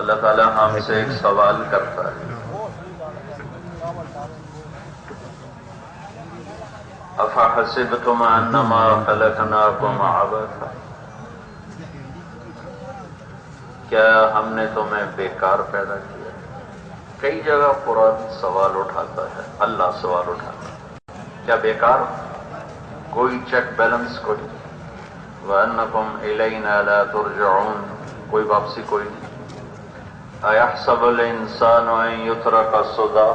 اللہ تعالیٰ ہم سے ایک سوال کرتا ہے، افحسبتم انما خلقناکم عبثا، کیا ہم نے تمہیں بیکار پیدا کیا؟ کئی جگہ قرآن سوال اٹھاتا ہے، اللہ سوال اٹھاتا ہے، کیا بیکار؟ کوئی چیک بیلنس کوئی نہیں۔ وَأَنَّكُمْ إِلَيْنَا لَا تُرْجَعُونَ، کوئی واپسی کوئی نہیں۔ أَيَحْسَبُ الْإِنسَانُ أَن يُتْرَكَ سُدًى،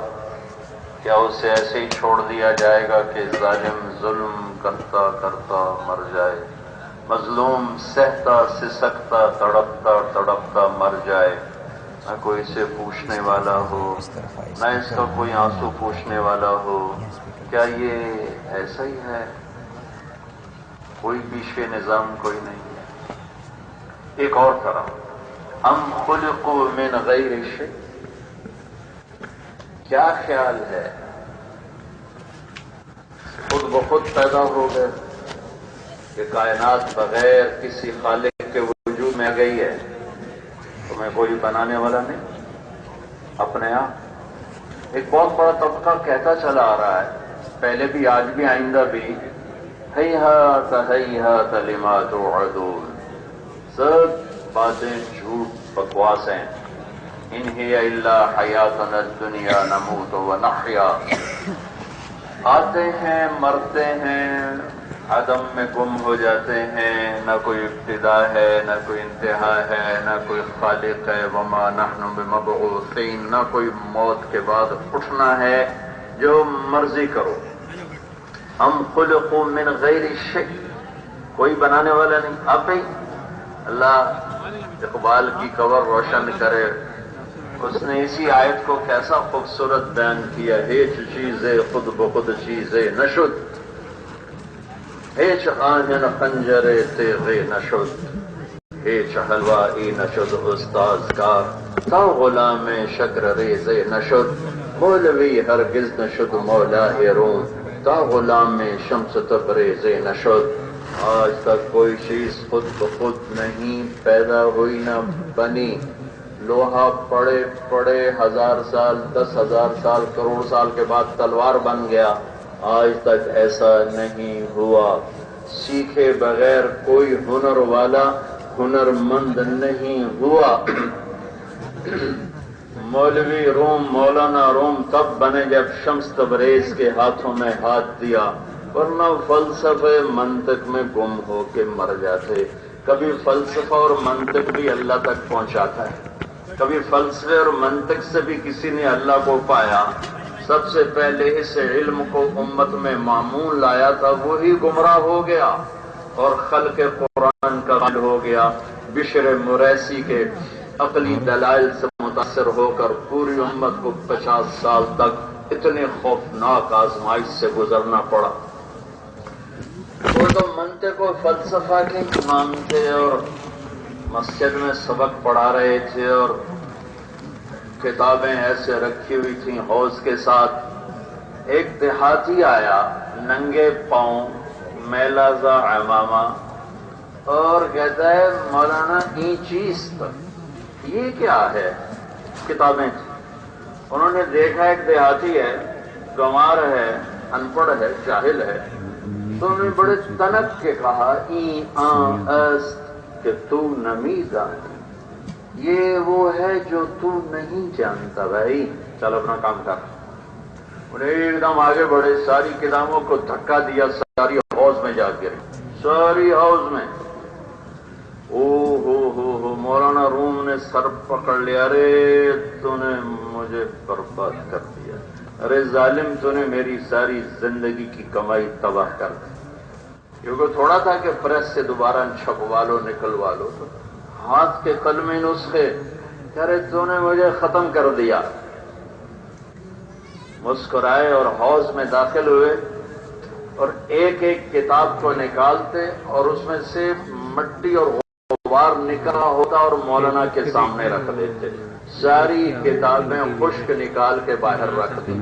کیا اسے ایسے ہی چھوڑ دیا جائے گا کہ ظالم ظلم کرتا کرتا مر جائے، مظلوم سہتا سسکتا تڑپتا تڑپتا مر جائے، نہ کوئی اسے پوچھنے والا ہو، نہ اس کا کوئی آنسو پوچھنے والا ہو؟ کیا یہ ایسا ہی ہے؟ کوئی پیشے نظام کوئی نہیں ہے۔ ایک اور طرح، ام خلقوا من غیر شیء، کیا خیال ہے خود بخود پیدا ہو گئے کہ کائنات بغیر کسی خالق کے وجود میں گئی ہے؟ تمہیں کوئی بنانے والا نہیں، اپنے آپ۔ ایک بہت بڑا طبقہ کہتا چلا آ رہا ہے، پہلے بھی آج بھی آئندہ بھی، ہیہات ہیہات لما توعدون، سب باتیں جھوٹ بکواس ہیں۔ ان ہی الا حیاتنا الدنیا نموت ونحیا، آتے ہیں مرتے ہیں، عدم میں گم ہو جاتے ہیں، نہ کوئی ابتدا ہے نہ کوئی انتہا ہے، نہ کوئی خالق ہے، وما نحن بمبعوثین، نہ کوئی موت کے بعد اٹھنا ہے، جو مرضی کرو۔ ہم خلقوا من غیر شیء، کوئی بنانے والا نہیں، آپ ہی۔ اللہ اقبال کی قبر روشن کرے، اس نے اسی آیت کو کیسا خوبصورت بیان کیا، ہیچ چیزیں خود بخود چیزیں نشد، ہیچ آہن خنجر تیغ نشد، ہیچ حلوائی نشد استاذ کار، تا غلام شکر ریز نشد، مولوی ہرگز نشد مولا روم، تا غلام شمس تبریز نشد۔ آج تک کوئی چیز خود بخود نہیں پیدا ہوئی نہ بنی، لوہا پڑے پڑے 1000 سال 10,000 سال کروڑ سال کے بعد تلوار بن گیا، آج تک ایسا نہیں ہوا۔ سیکھے بغیر کوئی ہنر والا ہنر مند نہیں ہوا۔ مولوی روم مولانا روم تب بنے جب شمس تبریز کے ہاتھوں میں ہاتھ دیا، ورنہ فلسفے منطق میں گم ہو کے مر جاتے۔ کبھی فلسفہ اور منطق بھی اللہ تک پہنچاتا ہے، کبھی فلسفے اور منطق سے بھی کسی نے اللہ کو پایا۔ سب سے پہلے اس علم کو امت میں معمول لایا تھا، وہی گمراہ ہو گیا اور خلق قرآن کا غل ہو گیا۔ بشر مریسی کے عقلی دلائل سے متاثر ہو کر پوری امت کو 50 سال تک اتنے خوفناک آزمائش سے گزرنا پڑا۔ وہ تو منطق و فلسفہ کے امام تھے اور مسجد میں سبق پڑھا رہے تھے اور کتابیں ایسے رکھی ہوئی تھیں حوض کے ساتھ۔ ایک دیہاتی آیا ننگے پاؤں، میلہ زا عمامہ، اور کہتا ہے مولانا این چیز تک، یہ کیا ہے؟ کتابیں تھیں۔ انہوں نے دیکھا ایک دیہاتی ہے، گنوار ہے، ان پڑھ ہے، جاہل ہے، تو انہوں نے بڑے تنک کے کہا این آن است کہ تو نمی دانی، یہ وہ ہے جو تو نہیں جانتا بھائی، چل اپنا کام کر۔ انہیں ایک دم آگے بڑھے، ساری کتابوں کو دھکا دیا، ساری حوض میں جا گرے، ساری حوض میں۔ او ہو مولانا روم نے سر پکڑ لیا، ارے تو نے مجھے برباد کر دیا، ارے ظالم تو نے میری ساری زندگی کی کمائی تباہ کر دی۔ کیونکہ تھوڑا تھا کہ پریس سے دوبارہ چھپوا لو نکلوا لو، تو ہاتھ کے قلمی نسخے، ارے تو نے مجھے ختم کر دیا۔ مسکرائے اور حوض میں داخل ہوئے اور ایک ایک کتاب کو نکالتے اور اس میں سے مٹی اور غبار نکلا ہوتا اور مولانا کے سامنے رکھ دیتے۔ ساری کتابیں خشک نکال کے باہر رکھ دی۔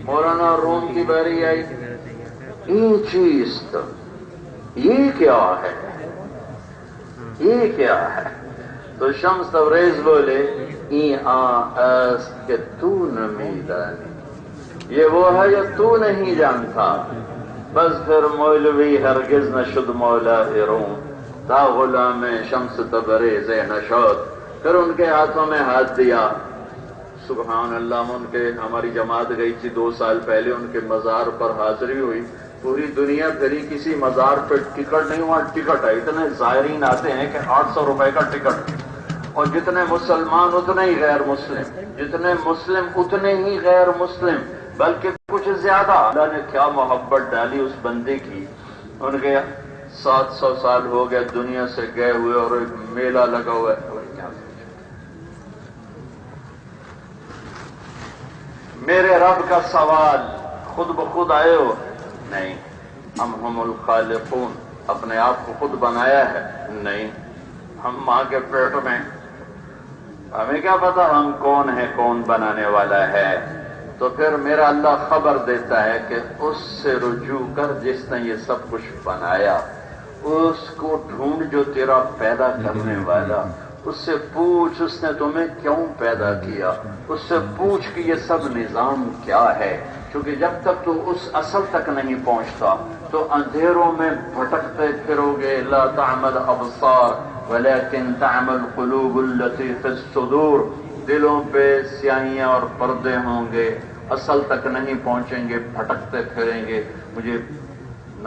مولانا روم کی باری آئی، یہ چیز تو یہ کیا ہے، یہ کیا ہے؟ تو شمس تبریز بولے ای اس کہ تو نمیدانی، یہ وہ ہے جو تو نہیں جانتا. بس پھر مولوی ہرگز نہ شد مولا روم، تا غلام شمس تبریز نشود. پھر ان کے ہاتھوں میں ہاتھ دیا. سبحان اللہ، ان کے ہماری جماعت گئی تھی 2 سال پہلے، ان کے مزار پر حاضری ہوئی. پوری دنیا پھری، کسی مزار پہ ٹکٹ نہیں ہوا. ٹکٹ ہے، اتنے زائرین آتے ہیں کہ 800 روپے کا ٹکٹ، اور جتنے مسلمان اتنے ہی غیر مسلم، جتنے مسلم اتنے ہی غیر مسلم، بلکہ کچھ زیادہ. اللہ نے کیا محبت ڈالی اس بندے کی. ان کے 700 سال ہو گئے دنیا سے گئے ہوئے، اور ایک میلہ لگا ہوا ہے. میرے رب کا سوال، خود بخود آئے ہو؟ نہیں. ہم الخالقون، اپنے آپ کو خود بنایا ہے؟ نہیں. ہم ماں کے پیٹ میں، ہمیں کیا پتا ہم کون ہیں، کون بنانے والا ہے؟ تو پھر میرا اللہ خبر دیتا ہے کہ اس سے رجوع کر جس نے یہ سب کچھ بنایا. اس کو ڈھونڈ جو تیرا پیدا کرنے والا، اس سے پوچھ اس نے تمہیں کیوں پیدا کیا، اس سے پوچھ کہ یہ سب نظام کیا ہے. کیونکہ جب تک تو اس اصل تک نہیں پہنچتا تو اندھیروں میں بھٹکتے پھرو گے. لا تعمل ابصار ولكن تعمل قلوب التي في الصدور. دلوں پہ سیاہیاں اور پردے ہوں گے، اصل تک نہیں پہنچیں گے، بھٹکتے پھریں گے. مجھے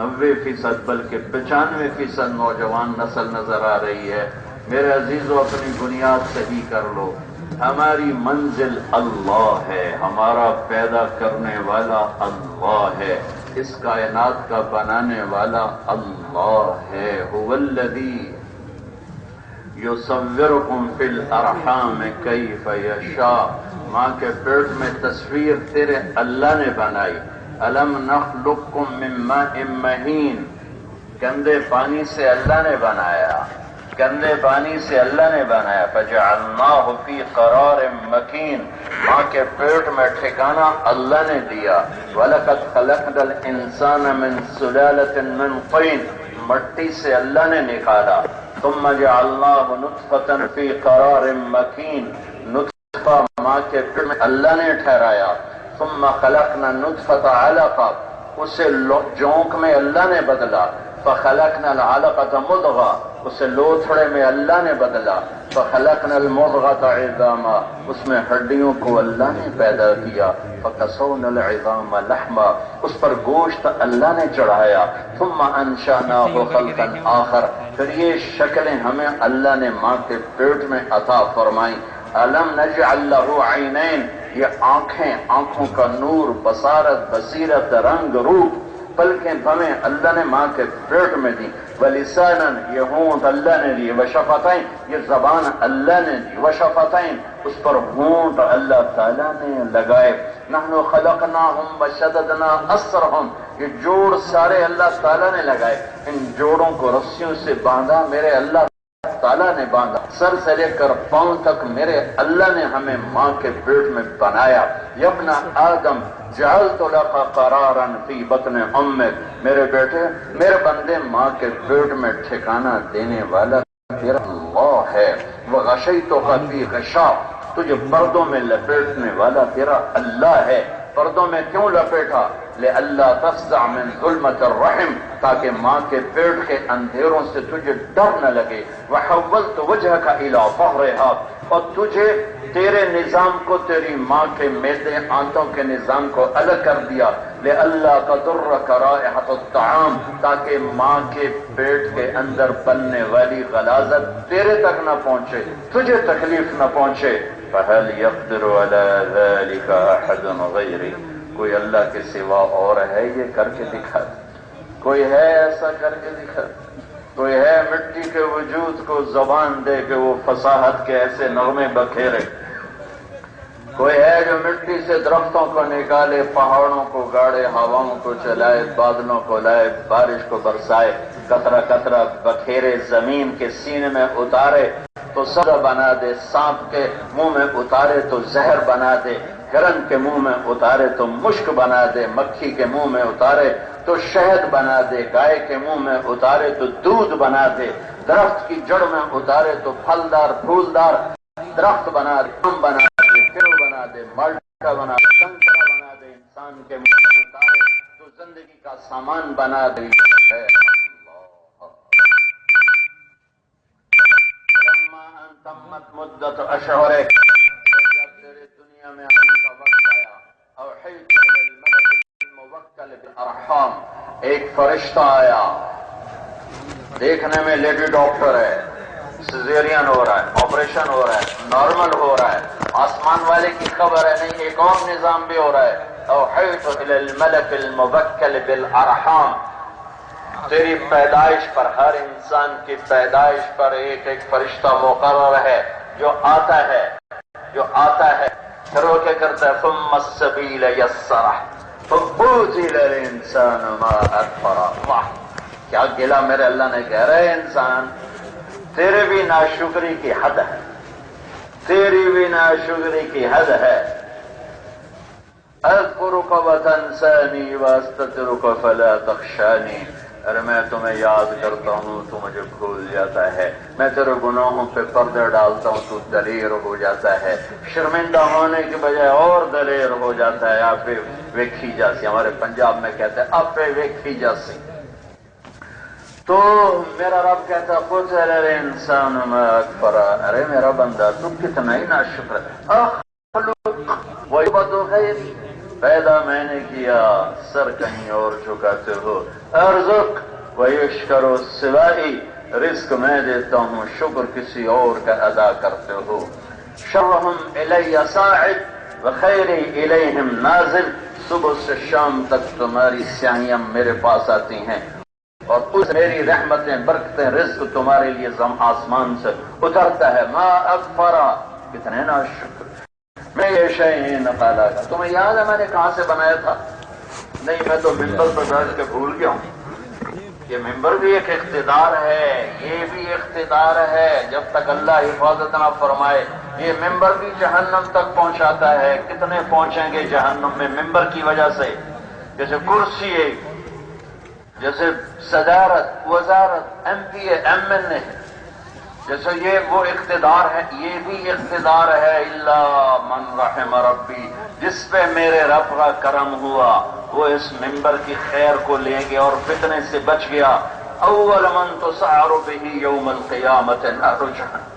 90% بلکہ 95% نوجوان نسل نظر آ رہی ہے. میرے عزیزو، اپنی بنیاد صحیح کر لو. ہماری منزل اللہ ہے، ہمارا پیدا کرنے والا اللہ ہے، اس کائنات کا بنانے والا اللہ ہے. هو الذی یصورکم فی الارحام کیف یشاء. ماں کے پیٹ میں تصویر تیرے اللہ نے بنائی. الم نخلقکم من ماء مہین، گندے پانی سے اللہ نے بنایا، گندے پانی سے اللہ نے بنایا. فجعلناہ فی قرار مکین، ماں کے پیٹ میں ٹھکانہ اللہ نے دیا. وَلَقَدْ خَلَقْنَا الْإِنسَانَ مِنْ سُلَالَةٍ مِنْ طِينٍ، مٹی سے اللہ نے نکالا. ثم جعلناہ نطفة فی قرار مکین، نطفہ ماں کے پیٹ میں اللہ نے ٹھہرایا. ثم خلقنا النطفة علقہ، اسے جونک میں اللہ نے بدلا. فخلقنا العلقة مضغہ، اسے لوتھڑے میں اللہ نے بدلا. فخلقنا المضغة عظاما، اس میں ہڈیوں کو اللہ نے پیدا کیا. فکسونا العظام لحما، اس پر گوشت اللہ نے چڑھایا. ثم انشأناه خلقا آخر، پھر یہ شکلیں ہمیں اللہ نے ماں کے پیٹ میں عطا فرمائیں. الم نجعل له عینین، یہ آنکھیں، آنکھوں کا نور، بصارت، بصیرت، رنگ، روپ، پلکیں ہمیں اللہ نے ماں کے پیٹ میں دی. ولسانن، یہ ہونٹ اللہ نے دی. وشفتین، یہ زبان اللہ نے دی. وشفتین، اس پر ہونٹ اللہ تعالیٰ نے لگائے. نحن خلقناہم وشددنا اسرہم، یہ جوڑ سارے اللہ تعالیٰ نے لگائے. ان جوڑوں کو رسیوں سے باندھا میرے اللہ تعالیٰ نے باندھا. سر سے لے کر پاؤں تک میرے اللہ نے ہمیں ماں کے پیٹ میں بنایا. یبن آدم جعلت لک قرارا فی بطن امک، میرے بیٹے، میرے بندے، ماں کے پیٹ میں ٹھکانہ دینے والا تیرا اللہ ہے. وغشیتک فی غشاء، تجھے پردوں میں لپیٹنے والا تیرا اللہ ہے. پردوں میں کیوں لپیٹا؟ لئلا تفزع من ظلمت الرحم، تاکہ ماں کے پیٹ کے اندھیروں سے تجھے ڈر نہ لگے. وحولت وجہک الی ظہرها، اور تجھے تیرے نظام کو، تیری ماں کے معدے آنتوں کے نظام کو الگ کر دیا. لئلا تضرک رائحۃ الطعام، تاکہ ماں کے پیٹ کے اندر بننے والی غلاظت تیرے تک نہ پہنچے، تجھے تکلیف نہ پہنچے. فهل يقدر على ذلك احد غیری، کوئی اللہ کے سوا اور ہے یہ کر کے دکھا؟ کوئی ہے ایسا کر کے دکھا؟ کوئی ہے مٹی کے وجود کو زبان دے کہ وہ فصاحت کے ایسے نغمے بکھیرے؟ کوئی ہے جو مٹی سے درختوں کو نکالے، پہاڑوں کو گاڑے، ہواؤں کو چلائے، بادلوں کو لائے، بارش کو برسائے، قطرہ قطرہ بکھیرے، زمین کے سینے میں اتارے تو سبزہ بنا دے، سانپ کے منہ میں اتارے تو زہر بنا دے، ہرن کے منہ میں اتارے تو مشک بنا دے، مکھی کے منہ میں اتارے تو شہد بنا دے، گائے کے منہ میں اتارے تو دودھ بنا دے، درخت کی جڑ میں اتارے تو پھلدار پھولدار درخت بنا دے، آم بنا دے، سیب بنا دے، مالٹا بنا دے، سنترا بنا دے، انسان کے منہ میں اتارے تو زندگی کا سامان بنا دے۔ تمت مدت اشہرک، جب تیرے دنیا میں آنے کا وقت آیا، اوحیت الی الملک الموکل بالارحام، ایک فرشتہ آیا، دیکھنے میں لیڈی ڈاکٹر ہے، سیزیرین ہو رہا ہے، آپریشن ہو رہا ہے، نارمل ہو رہا ہے، آسمان والے کی خبر ہے نہیں، ایک اور نظام بھی ہو رہا ہے۔ اوحیت الی الملک الموکل بالارحام، تیری پیدائش پر، ہر انسان کی پیدائش پر ایک ایک فرشتہ مقرر ہے جو آتا ہے، پھر وہ کیا کرتا ہے؟ ثم السبیل یسرہ فبوتل الانسان ما اکفرہ۔ واہ کیا گلا میرے اللہ نے کہہ رہے انسان تیرے بھی ناشکری کی حد ہے، تیری بھی ناشکری کی حد ہے۔ اذکرک وتنسانی واستترک فلا تخشانی، ارے میں تمہیں یاد کرتا ہوں تو مجھے بھول جاتا ہے، میں تیرے گناہوں پہ پردے ڈالتا ہوں تو دلیر ہو جاتا ہے، شرمندہ ہونے کی بجائے اور دلیر ہو جاتا ہے۔ آپ پہ ویکھی جاسی، ہمارے پنجاب میں کہتے ہیں آپ پہ ویکھی جاسی۔ تو میرا رب کہتا قتل الانسان ما اکفرہ، ارے میرا بندہ تو کتنا ہی ناشکر ہے۔ اخلق وعبد غیری، پیدا میں نے کیا سر کہیں اور جھکاتے ہو، ارزق ویشکر سوائی، رزق میں دیتا ہوں شکر کسی اور کا ادا کرتے ہو۔ شرہم الی صاعد وخیری الیہم نازل، صبح سے شام تک تمہاری سیاہیاں میرے پاس آتی ہیں اور اس میری رحمتیں برکتیں رزق تمہارے لیے آسمان سے اترتا ہے۔ ما اکفرہ، کتنے ناشکر۔ میں یہ شیئین قالا کا، تمہیں یاد ہے میں نے کہاں سے بنایا تھا؟ نہیں، میں تو ممبر پر بیٹھ کے بھول گیا ہوں۔ یہ ممبر بھی ایک اقتدار ہے، یہ بھی اقتدار ہے، جب تک اللہ حفاظت نہ فرمائے یہ ممبر بھی جہنم تک پہنچاتا ہے۔ کتنے پہنچیں گے جہنم میں ممبر کی وجہ سے؟ جیسے کرسی ہے، جیسے صدارت، وزارت، ایم پی اے، ایم این اے، جیسے یہ وہ اقتدار ہے، یہ بھی اقتدار ہے۔ الا من رحم ربی، جس پہ میرے رب کا کرم ہوا وہ اس ممبر کی خیر کو لے گیا اور فتنے سے بچ گیا۔ اول من تسعر به یوم القیامت نار جہنم،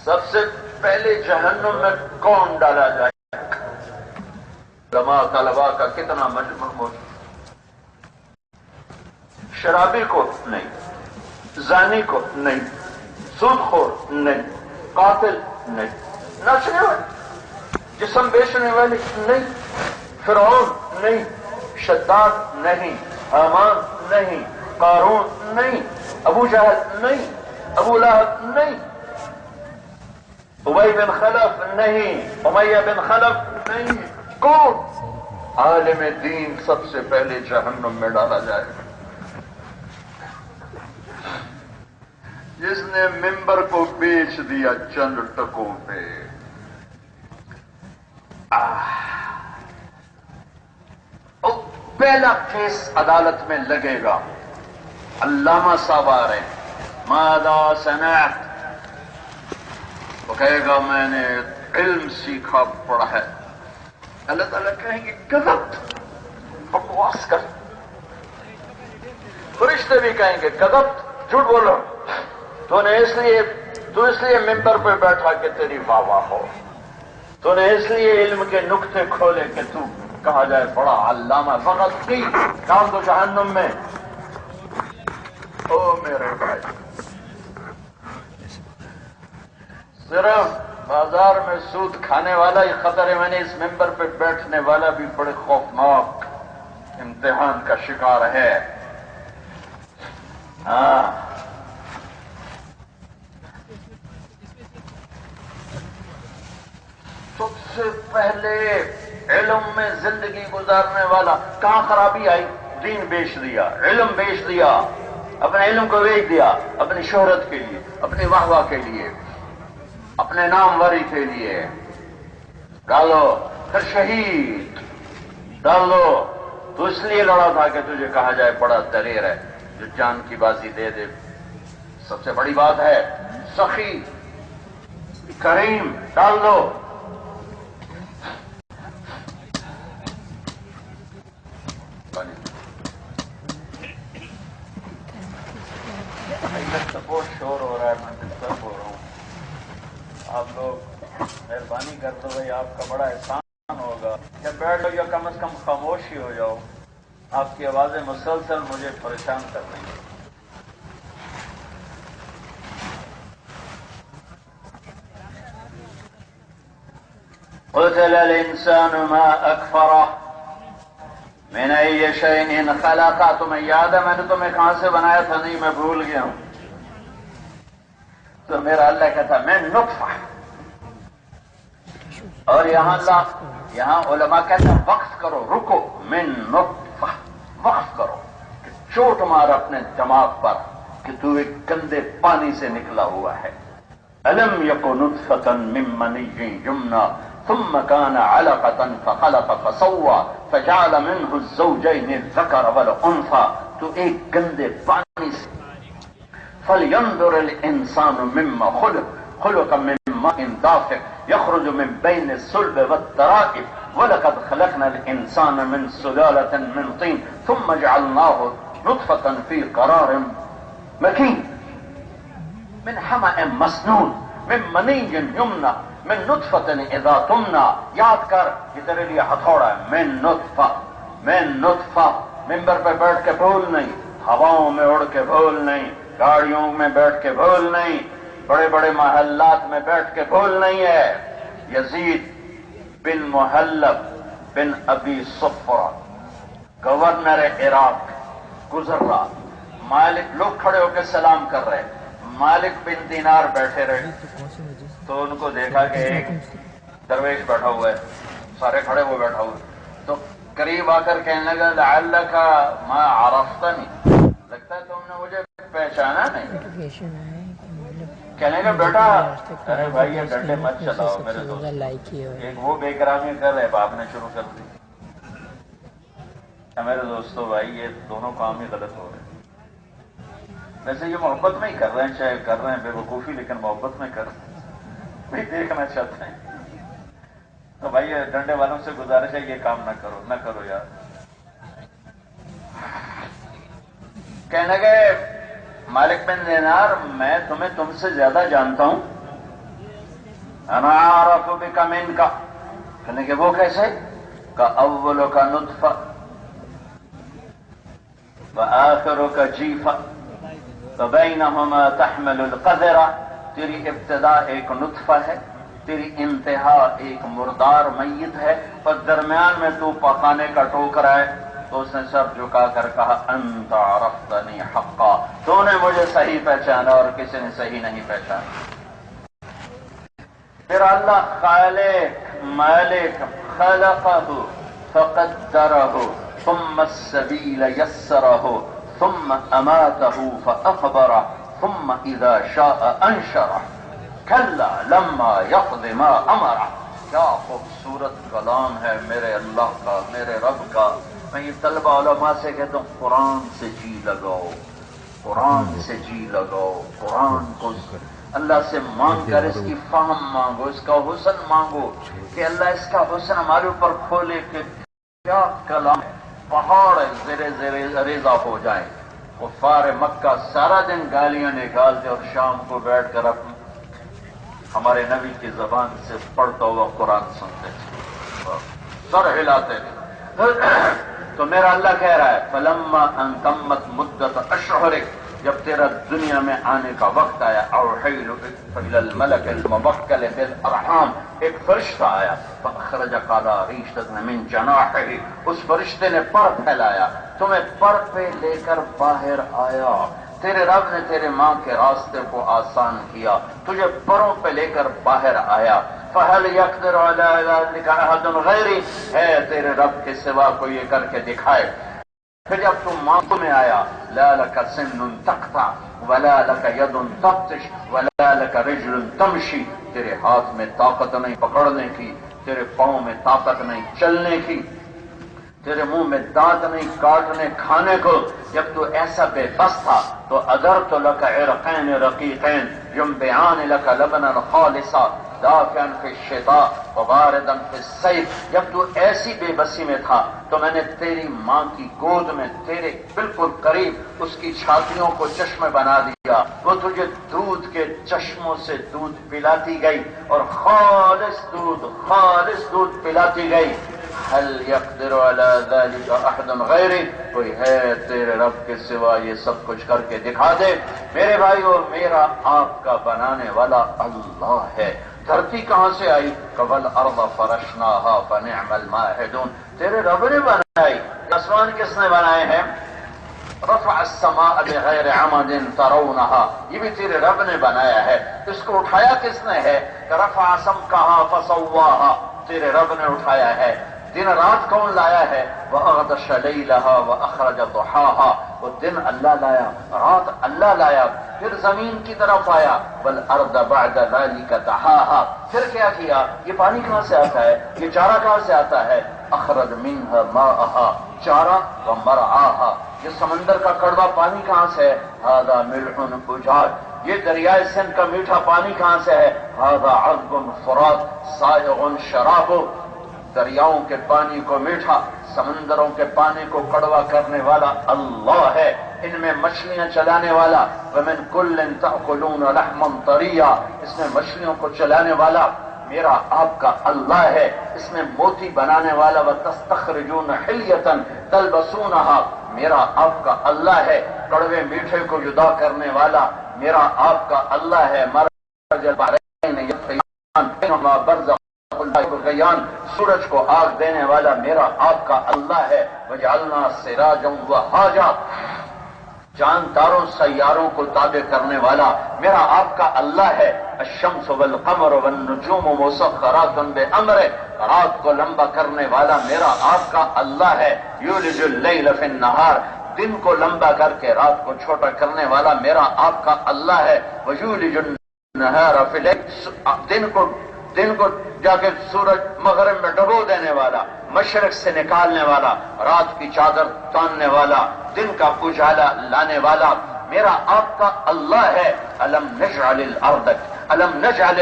سب سے پہلے جہنم میں کون ڈالا جائے؟ علماء طلباء کا کتنا مجمع موجود، شرابی کو نہیں، زانی کو نہیں، سود خور نہیں، قاتل نہیں، ناچنے والے، جسم بیچنے والے نہیں، فرعون نہیں، شداد نہیں، حامان نہیں، قارون نہیں، ابو جہل نہیں، ابو لہب نہیں، ابی بن خلف نہیں، امیہ بن خلف نہیں، کون؟ عالم دین سب سے پہلے جہنم میں ڈالا جائے گا، جس نے ممبر کو بیچ دیا چند ٹکوں پہ۔ پہلا کیس عدالت میں لگے گا، علامہ صاحب آ رہے ہیں، ماذا صنعت، وہ کہے گا میں نے علم سیکھا پڑھا ہے۔ اللہ تعالیٰ کہیں گے کذبت، بکواس کر۔ فرشتے بھی کہیں گے کذبت، جھوٹ بولو، تو نے اس لیے ممبر پہ بیٹھا کہ تیری واہ واہ ہو، تو نے اس لیے علم کے نقطے کھولے کہ تو کہا جائے بڑا علامہ، فقط کی کام تو جہنم میں۔ او میرے بھائی، صرف بازار میں سود کھانے والا ہی خطر ہے، میں نے اس ممبر پہ بیٹھنے والا بھی بڑے خوفناک امتحان کا شکار ہے۔ ہاں، سب سے پہلے علم میں زندگی گزارنے والا کہاں خرابی آئی؟ دین بیچ دیا، علم بیچ دیا، اپنے علم کو بیچ دیا اپنی شہرت کے لیے، اپنی واہ واہ کے لیے، اپنے ناموری کے لیے۔ ڈالو، پھر شہید ڈال دو. تو اس لیے لڑا تھا کہ تجھے کہا جائے بڑا دلیر ہے، جو جان کی بازی دے دے. سب سے بڑی بات ہے سخی کریم. ڈال دو. بہت شور ہو رہا ہے، میں ڈسٹرب ہو رہا ہوں. آپ لوگ مہربانی کر دو بھائی، آپ کا بڑا احسان ہوگا. جب بیٹھ لو یا کم از کم خاموش ہی ہو جاؤ. آپ کی آوازیں مسلسل مجھے پریشان کر رہی ہیں. قتل الانسان ما اکفرہ من ای شیء خلقہ. تمہیں یاد ہے میں نے تمہیں کہاں سے بنایا تھا؟ نہیں، میں بھول گیا ہوں. تو میرا اللہ کہتا میں نطفہ. اور یہاں علماء کہتے ہیں وقف کرو، رکو. من نطفہ، وقف کرو، کہ چوٹ مار اپنے دماغ پر کہ تو ایک گندے پانی سے نکلا ہوا ہے. الم یک نطفة من منی یمنی ثم كان علقة فخلق فسوى فجعل منه الزوجين الذكر والانثى. تو ایک گندے پانی سے. فلينظر الانسان مما خلق من ماء دافق يخرج من بين الصلب والترائب ولقد خلقنا الانسان من سلالة من طين ثم جعلناه نطفة في قرار مكين من حمأ مسنون من منی یمنی من نطفة اذا تمنى. یاد کر، یہ تیرے لیے ہتھوڑا ہے. من نطفہ، من نطفہ. ممبر پہ بیٹھ کے بھول نہیں، ہواؤں میں اڑ کے بھول نہیں، گاڑیوں میں بیٹھ کے بھول نہیں، بڑے بڑے محلات میں بیٹھ کے بھول نہیں ہے. یزید بن محلب بن ابی صفرہ گورنر عراق گزر رہا. مالک، لوگ کھڑے ہو کے سلام کر رہے، مالک بن دینار بیٹھے رہے. تو ان کو دیکھا کہ ایک درویش بیٹھا ہوا ہے، سارے کھڑے ہوئے بیٹھا ہوا. تو قریب آ کر کہنے لگا لعلک ما عرفتنی، لگتا ہے تم نے مجھے پہچانا نہیں. کہنے لگا بیٹا، ارے بھائی یہ ڈنڈے مت چلاؤ میرے دوست. ایک وہ بے کرامی کر رہے، باپ نے شروع کر دی. میرے دوستو بھائی، یہ دونوں کام ہی غلط ہو رہے ہیں. ویسے یہ محبت میں ہی کر رہے ہیں، چاہے کر رہے ہیں بے وقوفی، لیکن محبت میں کر رہے ہیں، بھی دیکھنا چاہتے ہیں. تو بھائی یہ ڈنڈے والوں سے گزارش ہے، یہ کام نہ کرو یار. کہنے لگے مالک بن دینار، میں تمہیں تم سے زیادہ جانتا ہوں. انا اعرف بک منک. کہنے کہ وہ کیسے؟ کا اول کا نطفہ وآخر کا جیفہ فبینہما تحمل القذرہ. تیری ابتدا ایک نطفہ ہے، تیری انتہا ایک مردار میت ہے، اور درمیان میں تو پکانے کا ٹوکرا ہے. تو اس نے سر جھکا کر کہا انت عرفتنی حقا، تو نے مجھے صحیح پہچانا اور کسی نے صحیح نہیں پہچانا. پھر اللہ خالق مالک خلقہ فقدرہ ثم السبیل یسرہ ثم اماتہ فاقبرہ ثم اذا شاء انشرہ کلا لما یقض ما امرہ. کیا خوبصورت کلام ہے میرے اللہ کا، میرے رب کا. میں یہ طلبہ علماء سے کہتا ہوں، قرآن سے جی لگاؤ، قرآن سے جی لگاؤ. قرآن کو اللہ سے مانگ کر اس کی فہم مانگو، اس کا حسن مانگو کہ اللہ اس کا حسن ہمارے اوپر کھولے کہ کیا کلام ہے. پہاڑ زیر زیر ریزہ ہو جائیں. کفار مکہ سارا دن گالیاں نکالتے اور شام کو بیٹھ کر ہمارے نبی کی زبان سے پڑھتا ہوا قرآن سنتے تھے، سر ہلاتے تھے. تو میرا اللہ کہہ رہا ہے فلما ان تمت مدت اشہرک، جب تیرا دنیا میں آنے کا وقت آیا، اوحیل الی الملک الموکل بالارحام، ایک فرشتہ آیا، فاخرج قراریشۃ من جناحہ، اس فرشتے نے پر پھیلایا، تمہیں پر پہ لے کر باہر آیا. تیرے رب نے تیرے ماں کے راستے کو آسان کیا، تجھے پروں پہ لے کر باہر آیا. فہل یقدر علی ذلک احد غیری، ہے تیرے رب کے سوا کوئی یہ کر کے دکھائے. پھر جب تم ماں میں آیا، لا لک سن تقطع ولا لک ید تبطش ولا لک رجل تمشی، تیرے ہاتھ میں طاقت نہیں پکڑنے کی، تیرے پاؤں میں طاقت نہیں چلنے کی، تیرے منہ میں دانت نہیں کاٹنے کھانے کو، جب تو ایسا بے بس تھا تو ادرت لک عرقین رقیقین ینبعان لک لبنا خالصا دافعا فی الشتاء وباردا فی الصیف، جب تو ایسی بے بسی میں تھا تو میں نے تیری ماں کی گود میں تیرے بالکل قریب اس کی چھاتیوں کو چشمے بنا دیا، وہ تجھے دودھ کے چشموں سے دودھ پلاتی گئی اور خالص دودھ پلاتی گئی۔ هل يقدر على ذلك احد غیری، کوئی ہے تیرے رب کے سوا یہ سب کچھ کر کے دکھا دے؟ میرے بھائیو، میرا آپ کا بنانے والا اللہ ہے۔ دھرتی کہاں سے آئی؟ قبل ارض فرشناها فنعم الماہدون، تیرے رب نے بنائی۔ آسمان کس نے بنائے ہیں؟ رفع السماء بغیر عمد ترونها، یہ بھی تیرے رب نے بنایا ہے۔ اس کو اٹھایا کس نے ہے؟ رفع سمكها فسواها، تیرے رب نے اٹھایا ہے۔ دن رات کون لایا ہے؟ وَأَغْطَشَ لَيْلَهَا وَأَخْرَجَ ضُحَاهَا، وہ دن اللہ لایا، رات اللہ لایا، پھر زمین کی طرف آیا، وَالْأَرْضَ بَعْدَ ذَلِكَ دَحَاهَا، پھر کیا کیا؟ یہ پانی کہاں سے آتا ہے؟ یہ چارہ کہاں سے آتا ہے؟ أَخْرَجَ مِنْهَا مَاءَهَا، چارہ وَمَرْعَاهَا، یہ سمندر کا کڑوا پانی کہاں سے ہے؟ هَذَا مِلْحٌ أُجَاجٌ، یہ دریائے سندھ کا میٹھا پانی کہاں سے ہے؟ هَذَا عذب فرات سائغ شرابہ، دریاؤں کے پانی کو میٹھا، سمندروں کے پانی کو کڑوا کرنے والا اللہ ہے، ان میں مچھلیاں چلانے والا۔ وَمِن كُلٍّ تَأْكُلُونَ لَحْمًا طَرِيًّا، اس میں مچھلیوں کو چلانے والا میرا آپ کا اللہ ہے، اس میں موتی بنانے والا وَتَسْتَخْرِجُونَ حِلْيَةً تَلْبَسُونَهَا، میرا آپ کا اللہ ہے، کڑوے میٹھے کو جدا کرنے والا میرا آپ کا اللہ ہے۔ مرج البحرین یلتقیان بینہما برزخ الغیان، سورج کو آگ دینے والا میرا آپ کا اللہ ہے۔ وجعلنا سراجا وہاجا، چاند تاروں سیاروں کو تابع کرنے والا میرا آپ کا اللہ ہے۔ الشمس والقمر والنجوم مسخرات بامرہ، رات کو لمبا کرنے والا میرا آپ کا اللہ ہے۔ یولج اللیل فی النہار، دن کو لمبا کر کے رات کو چھوٹا کرنے والا میرا آپ کا اللہ ہے۔ ویولج النہار فی اللیل، دن کو جا کے سورج مغرب میں ڈبو دینے والا، مشرق سے نکالنے والا، رات کی چادر تاننے والا، دن کا اجالا لانے والا میرا آپ کا اللہ ہے۔ الم نجعل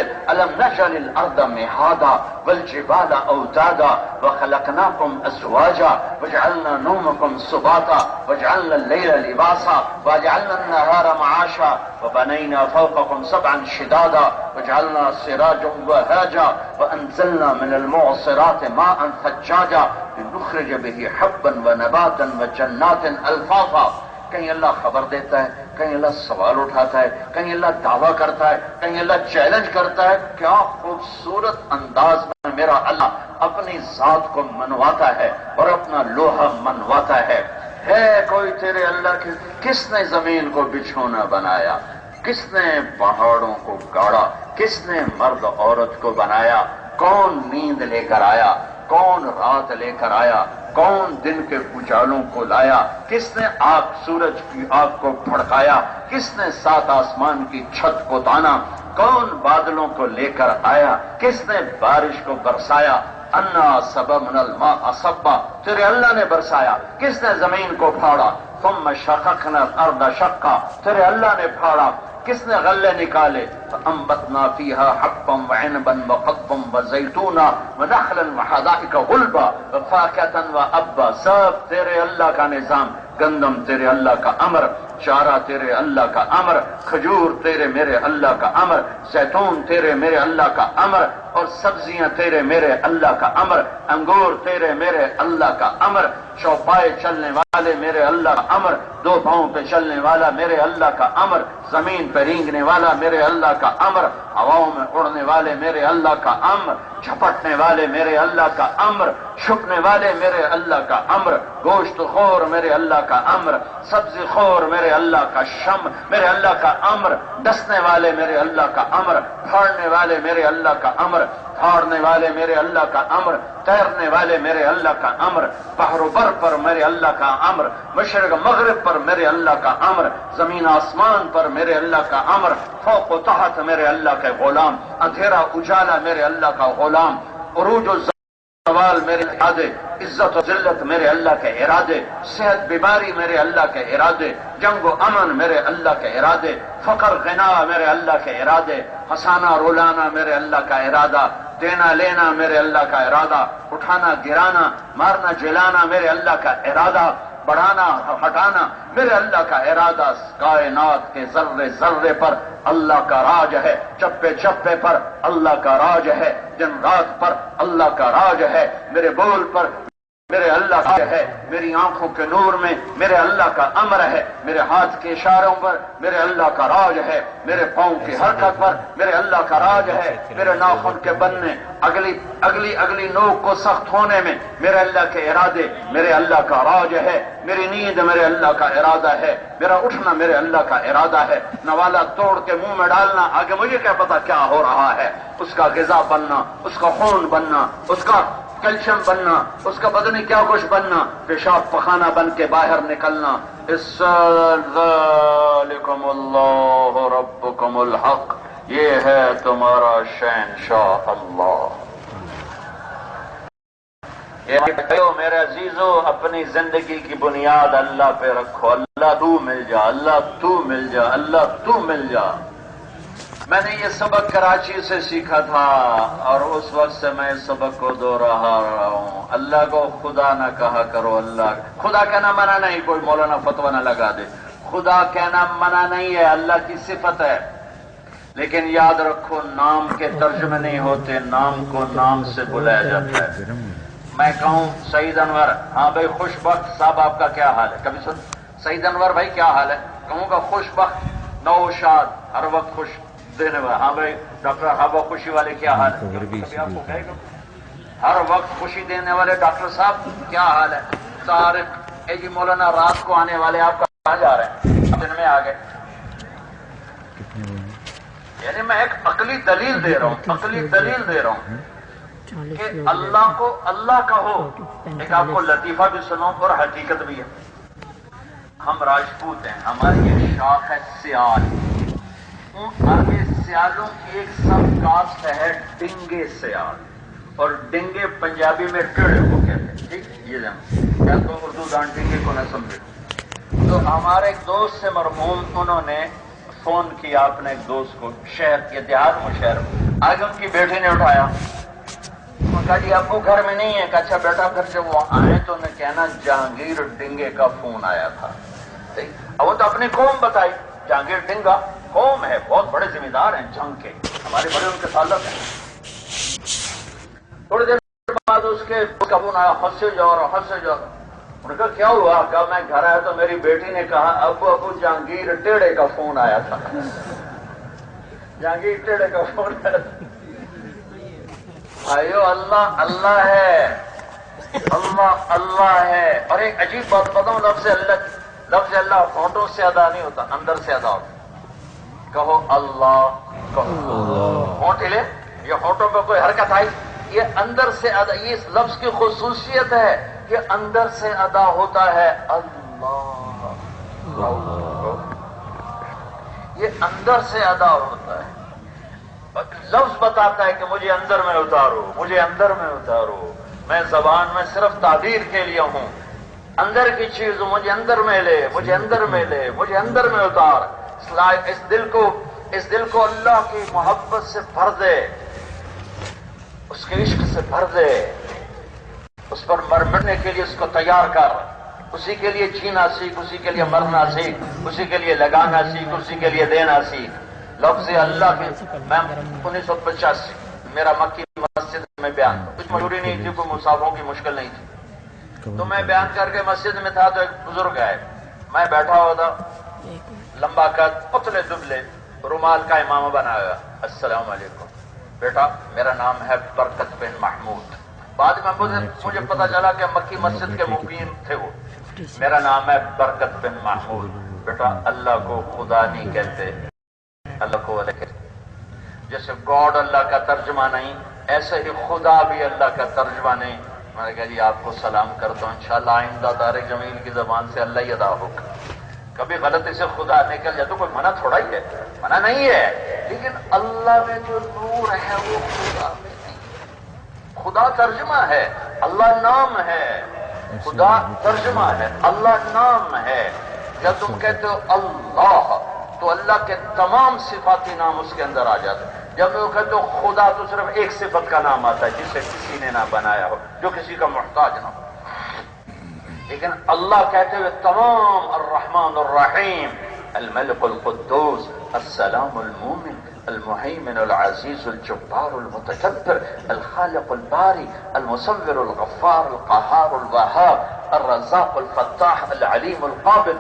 الارض مہادا والجبال اوتادا وخلقناکم ازواجا وجعلنا نومکم سباتا وجعلنا اللیل لباسا وجعلنا النہار معاشا وبنینا فوقکم سبعا شدادا وجعلنا سراجا وہاجا وانزلنا من المعصرات ماء ثجاجا لنخرج به حبا ونباتا وجنات الفافا۔ کہیں اللہ خبر دیتا ہے، کہیں اللہ سوال اٹھاتا ہے، کہیں اللہ دعویٰ کرتا ہے، کہیں اللہ چیلنج کرتا ہے۔ کیا خوبصورت انداز میں میرا اللہ اپنی ذات کو منواتا ہے اور اپنا لوہا منواتا ہے۔ کوئی تیرے اللہ کے؟ کس نے زمین کو بچھونا بنایا؟ کس نے پہاڑوں کو گاڑا؟ کس نے مرد عورت کو بنایا؟ کون نیند لے کر آیا؟ کون رات لے کر آیا؟ کون دن کے اجالوں کو لایا؟ کس نے آگ سورج کی آگ کو بھڑکایا؟ کس نے سات آسمان کی چھت کو تانا؟ کون بادلوں کو لے کر آیا؟ کس نے بارش کو برسایا؟ انا صببنا الماء صبا، تیرے اللہ نے برسایا۔ کس نے زمین کو پھاڑا؟ ثم شققنا الارض شقا، تیرے اللہ نے پھاڑا۔ کس نے غلے نکالے؟ فانبتنا فیہا حبا وعنبا وقضبا وزیتونا ونخلا وحدائق غلبا وفاکہتا وابا، سب تیرے اللہ کا نظام۔ گندم تیرے اللہ کا امر، چارہ تیرے اللہ کا امر، کھجور تیرے میرے اللہ کا امر، زیتون تیرے میرے اللہ کا امر، اور سبزیاں تیرے میرے اللہ کا امر، انگور تیرے میرے اللہ کا امر، چوپائے چلنے والے میرے اللہ کا امر، دو پاؤں پہ چلنے والا میرے اللہ کا امر، زمین پہ رینگنے والا میرے اللہ کا امر، ہواؤں میں اڑنے والے میرے اللہ کا امر، جھپٹنے والے میرے اللہ کا امر، چھپنے والے میرے اللہ کا امر، گوشت خور میرے اللہ کا امر، سبزی خور میرے اللہ کا میرے اللہ کا امر، ڈسنے والے میرے اللہ کا امر، پھاڑنے والے میرے اللہ کا امر، پھاڑنے والے میرے اللہ کا امر، تیرنے والے میرے اللہ کا امر، بحر و بر پر میرے اللہ کا امر، مشرق مغرب پر میرے اللہ کا امر، زمین آسمان پر میرے اللہ کا امر، فوق و تحت میرے اللہ کے غلام، اندھیرا اجالا میرے اللہ کا غلام، عروج و زوال میرے ارادے، عزت و ذلت میرے اللہ کے ارادے، صحت بیماری میرے اللہ کے ارادے، جنگ و امن میرے اللہ کے ارادے، فقر غنا میرے اللہ کے ارادے، ہنسانا رولانا میرے اللہ کا ارادہ، دینا لینا میرے اللہ کا ارادہ، اٹھانا گرانا، مارنا جلانا میرے اللہ کا ارادہ، بڑھانا ہٹانا میرے اللہ کا ارادہ، کائنات کے ذرے ذرے پر اللہ کا راج ہے، چپے چپے پر اللہ کا راج ہے، دن رات پر اللہ کا راج ہے، میرے بول پر میرے اللہ کا ہے، میری آنکھوں کے نور میں میرے اللہ کا امر ہے، میرے ہاتھ کے اشاروں پر میرے اللہ کا راج ہے، میرے پاؤں کی حرکت پر میرے اللہ کا راج ہے، میرے ناخن کے بننے، اگلی نوک کو سخت ہونے میں میرے اللہ کے ارادے میرے اللہ کا راج ہے، میری نیند میرے اللہ کا ارادہ ہے، میرا اٹھنا میرے اللہ کا ارادہ ہے، نوالا توڑ کے منہ میں ڈالنا، آگے مجھے کیا پتا کیا ہو رہا ہے، اس کا غذا بننا، اس کا خون بننا، اس کا کیلشیم بننا، اس کا بدنی کیا کچھ بننا، پیشاب پخانہ بن کے باہر نکلنا، ذالکم اللہ ربکم الحق، یہ ہے تمہارا شہنشاہ اللہ۔ میرے عزیزو، اپنی زندگی کی بنیاد اللہ پہ رکھو، اللہ تو مل جا، اللہ تو مل جا، اللہ تو مل جا۔ میں نے یہ سبق کراچی سے سیکھا تھا اور اس وقت سے میں اس سبق کو دوہرا رہا ہوں۔ اللہ کو خدا نہ کہا کرو، اللہ خدا کہنا منع نہیں، کوئی مولانا فتویٰ نہ لگا دے، خدا کہنا منع نہیں ہے، اللہ کی صفت ہے، لیکن یاد رکھو نام کے ترجمے نہیں ہوتے، نام کو نام سے بلایا جاتا ہے۔ میں کہوں سعید انور، ہاں بھائی خوش بخت صاحب آپ کا کیا حال ہے، کبھی سن سعید انور بھائی کیا حال ہے، کہوں گا خوش بخت نوشاد ہر وقت خوش دینے والا، ہاں بھائی ڈاکٹر ہوا خوشی والے کیا حال ہے، کبھی آپ کو کہے گا ہر وقت خوشی دینے والے ڈاکٹر صاحب کیا حال ہے، طارق اے جی مولانا رات کو آنے والے آپ کہاں جا رہے ہیں، دن میں آ گئے، یعنی میں ایک عقلی دلیل دے رہا ہوں، عقلی دلیل دے رہا ہوں کہ اللہ کو اللہ کہو۔ ایک آپ کو لطیفہ بھی سنو اور حقیقت بھی ہے، ہم راجپوت ہیں، ہماری یہ شاخ ہے سیال، آگے سیالوں کی ایک سب کاسٹ ہے ڈنگے سیال، اور ڈنگے پنجابی میں ٹیڑے کو کہتے ہیں، ٹھیک یہ کیا تو اردو دان ڈنگے کو نہ سمجھے۔ تو ہمارے ایک دوست سے مرحوم، انہوں نے فون کیا اپنے ایک دوست کو شہر کے دیہات میں، شہر میں آگے ان کی بیٹی نے اٹھایا، کہا جی ابو گھر میں نہیں ہے، کہا اچھا بیٹا پھر جب وہ آئے تو انہیں کہنا جہانگیر ڈنگے کا فون آیا تھا۔ اب وہ تو اپنی قوم بتائی، جہانگیر ڈنگا قوم ہے، بہت بڑے ذمہ دار ہیں جنگ کے، ہمارے بڑے ان کے تعلق ہیں۔ تھوڑی دیر بعد اس کا فون آیا، ہنسے جا رہا ہنسے جا رہا، انہوں نے کہا کیا ہوا، کہا میں گھر آیا تو میری بیٹی نے کہا ابو جہانگیر ٹیڑے کا فون آیا تھا، جہانگیر ٹیڑے کا فون آیا تھا۔ بھائیو اللہ اللہ ہے، اللہ اللہ ہے۔ اور ایک عجیب بات بتاؤں، لفظ اللہ ہونٹوں سے ادا نہیں ہوتا، اندر سے ادا ہوتا، کہو اللہ، کہو ہونٹ ہلے، یہ ہونٹوں پہ کوئی حرکت آئی، یہ اندر سے ادا، یہ اس لفظ کی خصوصیت ہے کہ اندر سے ادا ہوتا ہے اللہ، یہ اندر سے ادا ہوتا ہے۔ لفظ بتاتا ہے کہ مجھے اندر میں اتارو، مجھے اندر میں اتارو، میں زبان میں صرف تعبیر کے لیے ہوں، اندر کی چیز مجھے اندر میں لے، مجھے اندر میں لے، مجھے اندر میں اتار، اس دل کو اللہ کی محبت سے بھر دے، اس کے عشق سے بھر دے، اس پر مرنے کے لیے اس کو تیار کر، اسی کے لیے جینا سیکھ، اسی کے لیے مرنا سیکھ، اسی کے لیے لگانا سیکھ، اسی کے لیے دینا سیکھ۔ لفظ اللہ کے میں 1985 میرا مکی مسجد میں بیان، کچھ مجبوری نہیں تھی، کوئی مسافروں کی مشکل نہیں تھی، تو میں بیان کر کے مسجد میں تھا تو ایک بزرگ آئے، میں بیٹھا ہوا تھا، لمبا قد، پتلے دبلے، رومال کا امامہ بنا ہوا، السلام علیکم بیٹا میرا نام ہے برکت بن محمود، بعد میں مجھے پتا چلا کہ مکی مسجد کے مقیم تھے وہ، میرا نام ہے برکت بن محمود، بیٹا اللہ کو خدا نہیں کہتے، اللہ کو الگ کہتے، جیسے گاڈ اللہ کا ترجمہ نہیں، ایسے ہی خدا بھی اللہ کا ترجمہ نہیں۔ میں نے کہا جی آپ کو سلام کرتا ہوں، انشاءاللہ آئندہ دار جمیل کی زبان سے اللہ ہی ادا ہوگا، کبھی غلطی سے خدا نکل جائے تو کوئی منع تھوڑا ہی ہے، منع نہیں ہے، لیکن اللہ میں جو نور ہے وہ خدا میں نہیں، خدا ترجمہ ہے، اللہ نام ہے. خدا ترجمہ ہے، اللہ نام ہے. جب تم کہتے ہو اللہ تو اللہ کے تمام صفاتی نام اس کے اندر آ جاتے ہیں. جب وہ کہتے ہو خدا تو صرف ایک صفت کا نام آتا ہے جسے کسی نے نہ بنایا ہو، جو کسی کا محتاج نہ ہو. لیکن اللہ کہتے ہوئے تمام الرحمن الرحیم، الملک القدوس، السلام المومن، المهيمن العزيز الجبار المتكبر، الخالق الباري، المصور الغفار القهار الوهاب، الرزاق الفتاح العليم القابل،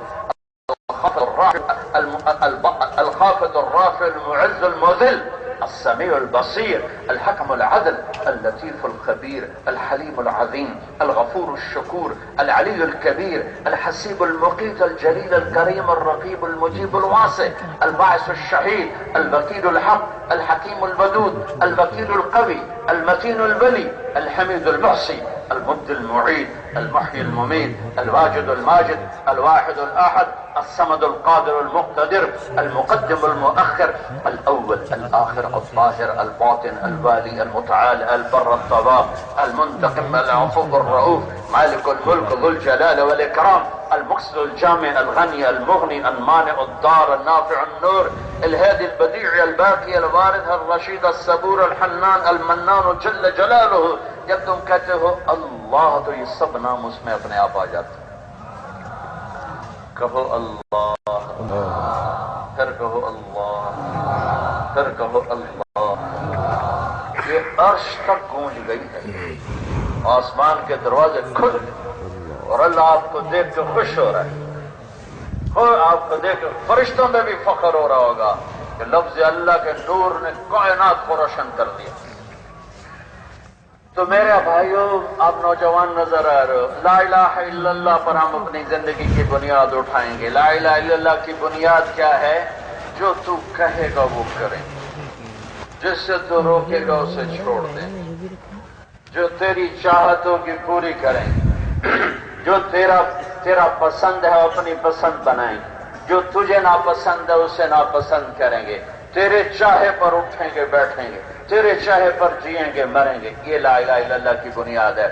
الخافض الرافع المعز المذل، السميع البصير، الحكم العدل، اللطيف الخبير، الحليم العظيم، الغفور الشكور، العلي الكبير، الحسيب المقيت، الجليل الكريم، الرقيب المجيب الواسع، الباعث الشهيد، الوكيل الحق، الحكيم الودود، الوكيل القوي، المتين الولي، الحميد المحصي، المبدي المعيد، المحيي المميت، الواجد الماجد، الواحد الأحد، الصمد القادر المقتدر، المقدم المؤخر، الأول الآخر، الظاهر الباطن، الوالي المتعال، البر الطواب، المنتقم العفو الرؤوف، مالك الملك ذو الجلال والإكرام، المقصد الجامع الغني المغني المانع الضار النافع النور، الهادي البديع الباقي الوارث الرشيد الصبور الحنان المنان جل جلاله. جب تم کہتے ہو اللہ تو یہ سب نام اس میں اپنے آپ آ جاتے ہیں. کہو اللہ، پھر کہو اللہ، پھر کہو اللہ. یہ عرش تک گونج گئی ہے، آسمان کے دروازے کھل گئے اور اللہ آپ کو دیکھ کے خوش ہو رہا ہے. اور آپ کو دیکھ کے فرشتوں میں بھی فخر ہو رہا ہوگا کہ لفظ اللہ کے نور نے کائنات کو روشن کر دیا. تو میرے بھائیو، آپ نوجوان نظر آ رہے ہو. لا الہ الا اللہ پر ہم اپنی زندگی کی بنیاد اٹھائیں گے. لا الہ الا اللہ کی بنیاد کیا ہے؟ جو تو کہے گا وہ کریں، جس سے تو روکے گا اسے چھوڑ دیں، جو تیری چاہتوں کی پوری کریں، جو تیرا پسند ہے اپنی پسند بنائیں، جو تجھے ناپسند ہے اسے ناپسند کریں گے. تیرے چاہے پر اٹھیں گے بیٹھیں گے، تیرے چاہے پر جئیں گے مریں گے. یہ لا الہ الا اللہ کی بنیاد ہے.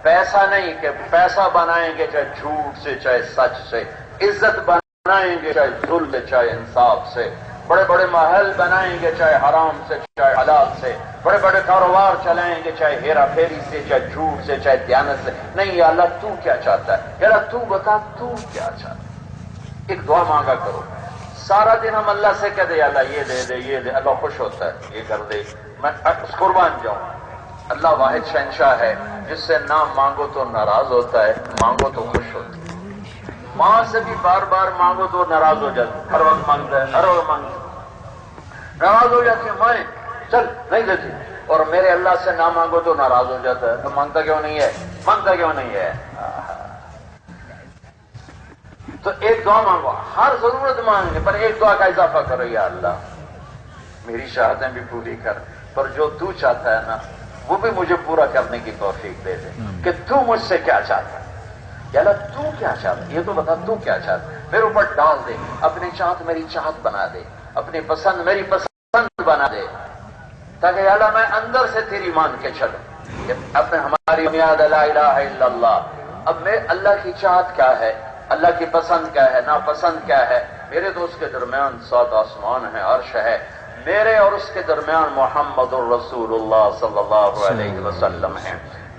پیسہ نہیں کہ پیسہ بنائیں گے چاہے جھوٹ سے چاہے سچ سے، عزت بنائیں گے چاہے ظلم سے چاہے انصاف سے، بڑے بڑے محل بنائیں گے چاہے حرام سے چاہے حلال سے، بڑے بڑے کاروبار چلائیں گے چاہے ہیرا پھیری سے چاہے جھوٹ سے چاہے دیانت سے. نہیں یا اللہ تو کیا چاہتا ہے؟ یا اللہ تو بتا تو کیا چاہتا ہے. ایک دعا مانگا کرو. سارا دن ہم اللہ سے کہہ دے یا اللہ یہ دے دے یہ دے، اللہ خوش ہوتا ہے. یہ کر دے میں قربان جاؤں. اللہ واحد شہنشاہ ہے جس سے نہ مانگو تو ناراض ہوتا ہے، مانگو تو خوش ہوتا ہے. ماں سے بھی بار بار مانگو تو ناراض ہو جاتا ہے. ہر وقت مانگتا ہے، ہر وقت مانگتا ہے، ناراض ہو جاتی ہے. مائیں چل نہیں دیتی. اور میرے اللہ سے نہ مانگو تو ناراض ہو جاتا ہے. تو مانگتا کیوں نہیں ہے؟ مانگتا کیوں نہیں ہے؟ تو ایک دعا مانگو، ہر ضرورت مانگنے پر ایک دعا کا اضافہ کرو. یا اللہ میری چاہتیں بھی پوری کر، پر جو تو چاہتا ہے نا وہ بھی مجھے پورا کرنے کی توفیق دے دے. کہ تو مجھ سے کیا چاہتا ہے؟ یا اللہ تو کیا چاہتا ہے یہ تو بتا. تو کیا چاہتا ہے میرے اوپر ڈال دے. اپنی چاہت میری چاہت بنا دے، اپنی پسند میری پسند بنا دے، تاکہ یا اللہ میں اندر سے تیری مان کے چلوں. اپنے ہماری بنیاد لا الہ الا اللہ. اب میں اللہ کی چاہت کیا ہے، اللہ کی پسند کیا ہے، ناپسند کیا ہے. میرے تو اس کے درمیان 7 آسمان ہے، عرش ہے. میرے اور اس کے درمیان محمد الرسول اللہ صلی اللہ علیہ وسلم ہے.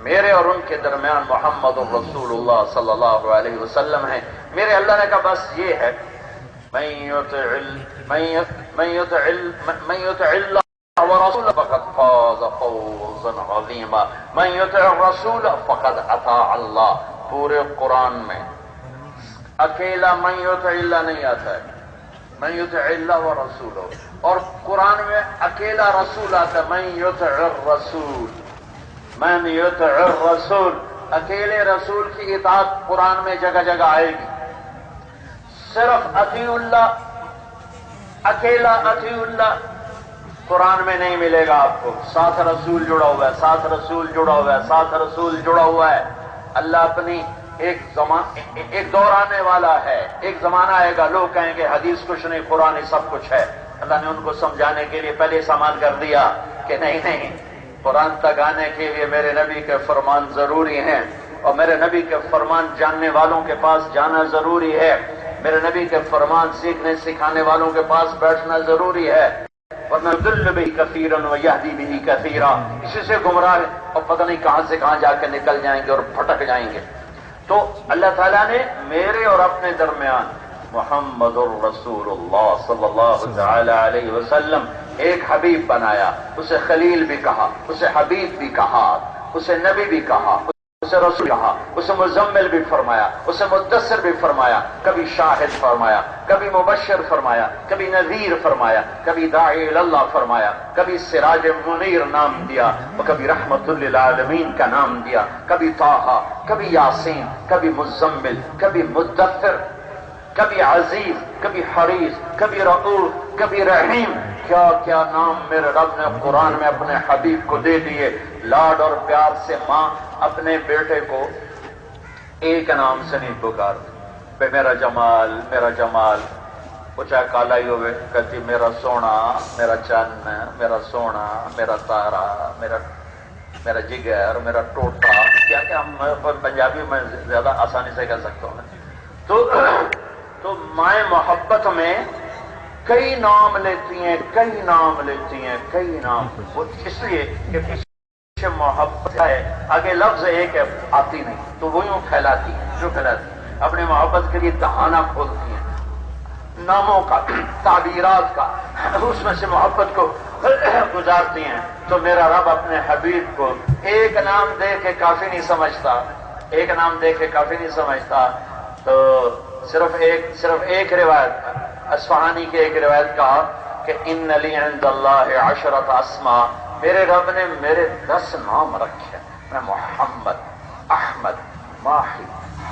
میرے اور ان کے درمیان محمد الرسول اللہ صلی اللہ علیہ وسلم ہے. میرے اللہ نے کہا بس یہ ہے، من يطع الله ورسوله فقد فاز فوزا عظيما. من يطع الرسول فقد اطاع الله. پورے قرآن میں اکیلا من یطع اللہ نہیں آتا ہے، من یطع اللہ و رسولہ. اور قرآن میں اکیلا رسول آتا ہے، من یطع الرسول، من یطع الرسول. اکیلے رسول کی اطاعت قرآن میں جگہ جگہ آئے گی. صرف اطیع اللہ، اکیلا اطیع اللہ قرآن میں نہیں ملے گا آپ کو. ساتھ رسول جڑا ہوا ہے، ساتھ رسول جڑا ہوا ہے، ساتھ رسول جڑا ہوا ہے. اللہ اپنی ایک دور آنے والا ہے، ایک زمانہ آئے گا لوگ کہیں گے حدیث کچھ نہیں قرآن ہی سب کچھ ہے. اللہ نے ان کو سمجھانے کے لیے پہلے سامان کر دیا کہ نہیں نہیں، قرآن تک آنے کے لیے میرے نبی کے فرمان ضروری ہیں، اور میرے نبی کے فرمان جاننے والوں کے پاس جانا ضروری ہے، میرے نبی کے فرمان سیکھنے سکھانے والوں کے پاس بیٹھنا ضروری ہے، ورنہ يضل به كثيرا ويهدي به كثيرا، اسی سے گمراہ ہے اور پتہ نہیں کہاں سے کہاں جا کے نکل جائیں گے اور بھٹک جائیں گے۔ تو اللہ تعالیٰ نے میرے اور اپنے درمیان محمد الرسول اللہ صلی اللہ تعالی علیہ وسلم ایک حبیب بنایا، اسے خلیل بھی کہا، اسے حبیب بھی کہا، اسے نبی بھی کہا، اسے رسول کہا، اسے مزمل بھی فرمایا، اسے مدثر بھی فرمایا، کبھی شاہد فرمایا، کبھی مبشر فرمایا، کبھی نذیر فرمایا، کبھی داعی اللہ فرمایا، کبھی سراج منیر نام دیا، اور کبھی رحمت للعالمین کا نام دیا، کبھی طٰہٰ، کبھی یاسین، کبھی مزمل، کبھی مدثر، کبھی عزیز، کبھی حریص، کبھی رؤوف، کبھی رحیم، کیا کیا نام میرے رب نے قرآن میں اپنے حبیب کو دے دیے۔ لاڈ اور پیار سے ماں اپنے بیٹے کو ایک نام سے نہیں پکارتی، پہ میرا جمال، میرا جمال، وہ چاہے کالا ہی ہوئے کہتی میرا سونا، میرا چند، میرا سونا، میرا تارا، میرا جگر، میرا ٹوٹا، کیا کیا ہم پنجابی میں زیادہ آسانی سے کہہ سکتا ہوں۔ تو مائیں محبت میں کئی نام لیتی ہیں، کئی نام لیتی ہیں، کئی نام، وہ اس لیے کہ پیچھے محبت ہے، آگے لفظ ایک ہے آتی نہیں، تو وہ یوں پھیلاتی ہیں، جو پھیلاتی ہیں اپنی محبت کے لیے دہانہ کھولتی ہیں ناموں کا، تعبیرات کا، اس میں سے محبت کو گزارتی ہیں۔ تو میرا رب اپنے حبیب کو ایک نام دے کے کافی نہیں سمجھتا، ایک نام دے کے کافی نہیں سمجھتا، تو صرف ایک روایت، اصفہانی کی ایک روایت کہا کہ ان لی عند اللہ عشرۃ اسماء، میرے رب نے میرے 10 نام رکھے، میں محمد، احمد، ماہی،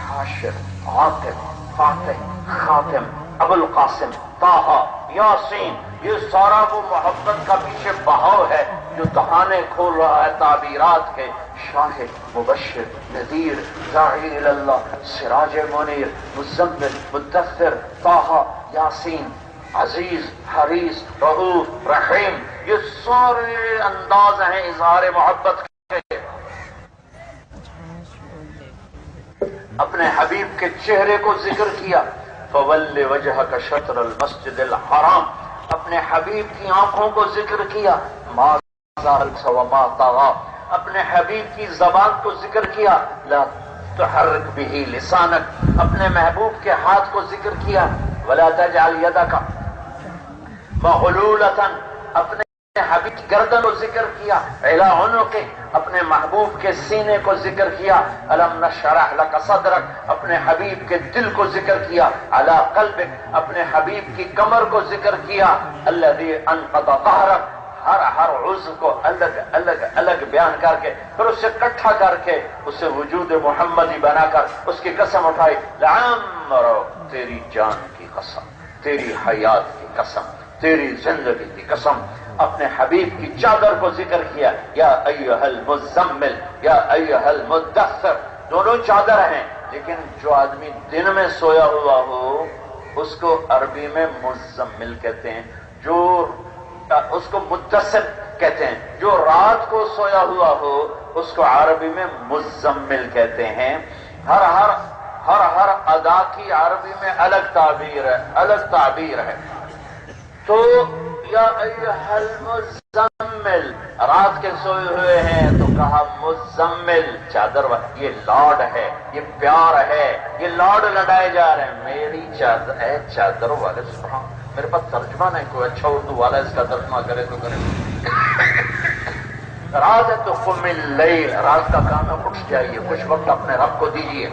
حاشر، عاقب، فاتح، خاتم، ابو القاسم، طٰہٰ، یاسین، یہ سارا وہ محبت کا پیچھے بہاؤ ہے جو دہانے کھول رہا ہے تعبیرات کے، شاہد، مبشر، نذیر، داعی اللہ، سراج منیر، مزمل، مدثر، طٰہٰ، یاسین، عزیز، حریص، رؤوف، رحیم، یہ سارے انداز ہیں اظہار محبت کے۔ اپنے حبیب کے چہرے کو ذکر کیا، فَوَلِّ وَجْهَكَ شَطْرَ الْمَسْجِدِ الْحَرَامِ، اپنے حبیب کی آنکھوں کو ذکر کیا، مَا زَاغَ وَمَا طَغَىٰ، اپنے حبیب کی زبان کو ذکر کیا، لَا تُحَرِّكْ بِهِ لِسَانَكَ، اپنے محبوب کے ہاتھ کو ذکر کیا، وَلَا تَجْعَلْ يَدَكَ مَغْلُولَةً، اپنے حبیب کی گردن کو ذکر کیا، عِلَىٰ عُنُقِكَ، اپنے محبوب کے سینے کو ذکر کیا، أَلَمْ نَشْرَحْ لَكَ صَدْرَكَ، اپنے حبیب کے دل کو ذکر کیا، عَلَىٰ قَلْبِكَ، اپنے حبیب کی کمر کو ذکر کیا، الَّذِي أَنْقَضَ ظَهْرَكَ، ہر عضو کو الگ بیان کر کے پھر اسے اکٹھا کر کے اسے وجود محمدی بنا کر اس کی قسم اٹھائی، لعمرو، تیری جان کی قسم، تیری حیات کی قسم، تیری زندگی کی قسم، اپنے حبیب کی چادر کو ذکر کیا، یا ایھا المزمل، یا ایھا المدثر، دونوں چادر ہیں، لیکن جو آدمی دن میں سویا ہوا ہو اس کو عربی میں مزمل کہتے ہیں، جو اس کو مدثر کہتے ہیں، جو رات کو سویا ہوا ہو اس کو عربی میں مزمل کہتے ہیں۔ ہر ادا کی عربی میں الگ تعبیر ہے، الگ تعبیر ہے۔ تو یا ایھا المزمل، رات کے سوئے ہوئے ہیں تو کہا مزمل، چادر، یہ لاڈ ہے، یہ پیار ہے، یہ لاڈ لڑائے جا رہے ہیں، میری چادر ہے، چادر والے، سبحان، میرے پاس ترجمہ نہیں، کوئی اچھا اردو والا اس کا ترجمہ کرے تو کرے۔ رات ہے تو قم اللیل، رات کا کام ہے اٹھ جائیے، کچھ وقت اپنے رب کو دیجیے۔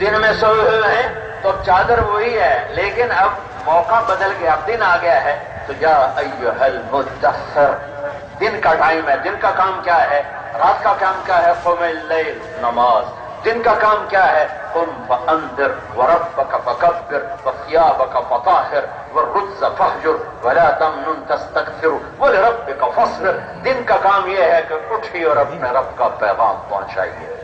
دن میں سوئے ہوئے ہیں تو چادر وہی ہے، لیکن اب موقع بدل گیا، اب دن آ گیا ہے، تو یا ایھا المدثر، دن کا ٹائم ہے، دن کا کام کیا ہے، رات کا کام کیا ہے، قم اللیل، نماز، دن کا کام کیا ہے، قم فانذر وربک فکبر وثیابک فطہر والرجز فاہجر ولا تمنن تستکثر ولربک فاصبر، دن کا کام یہ ہے کہ اٹھیے اور اپنے رب کا پیغام پہنچائیے،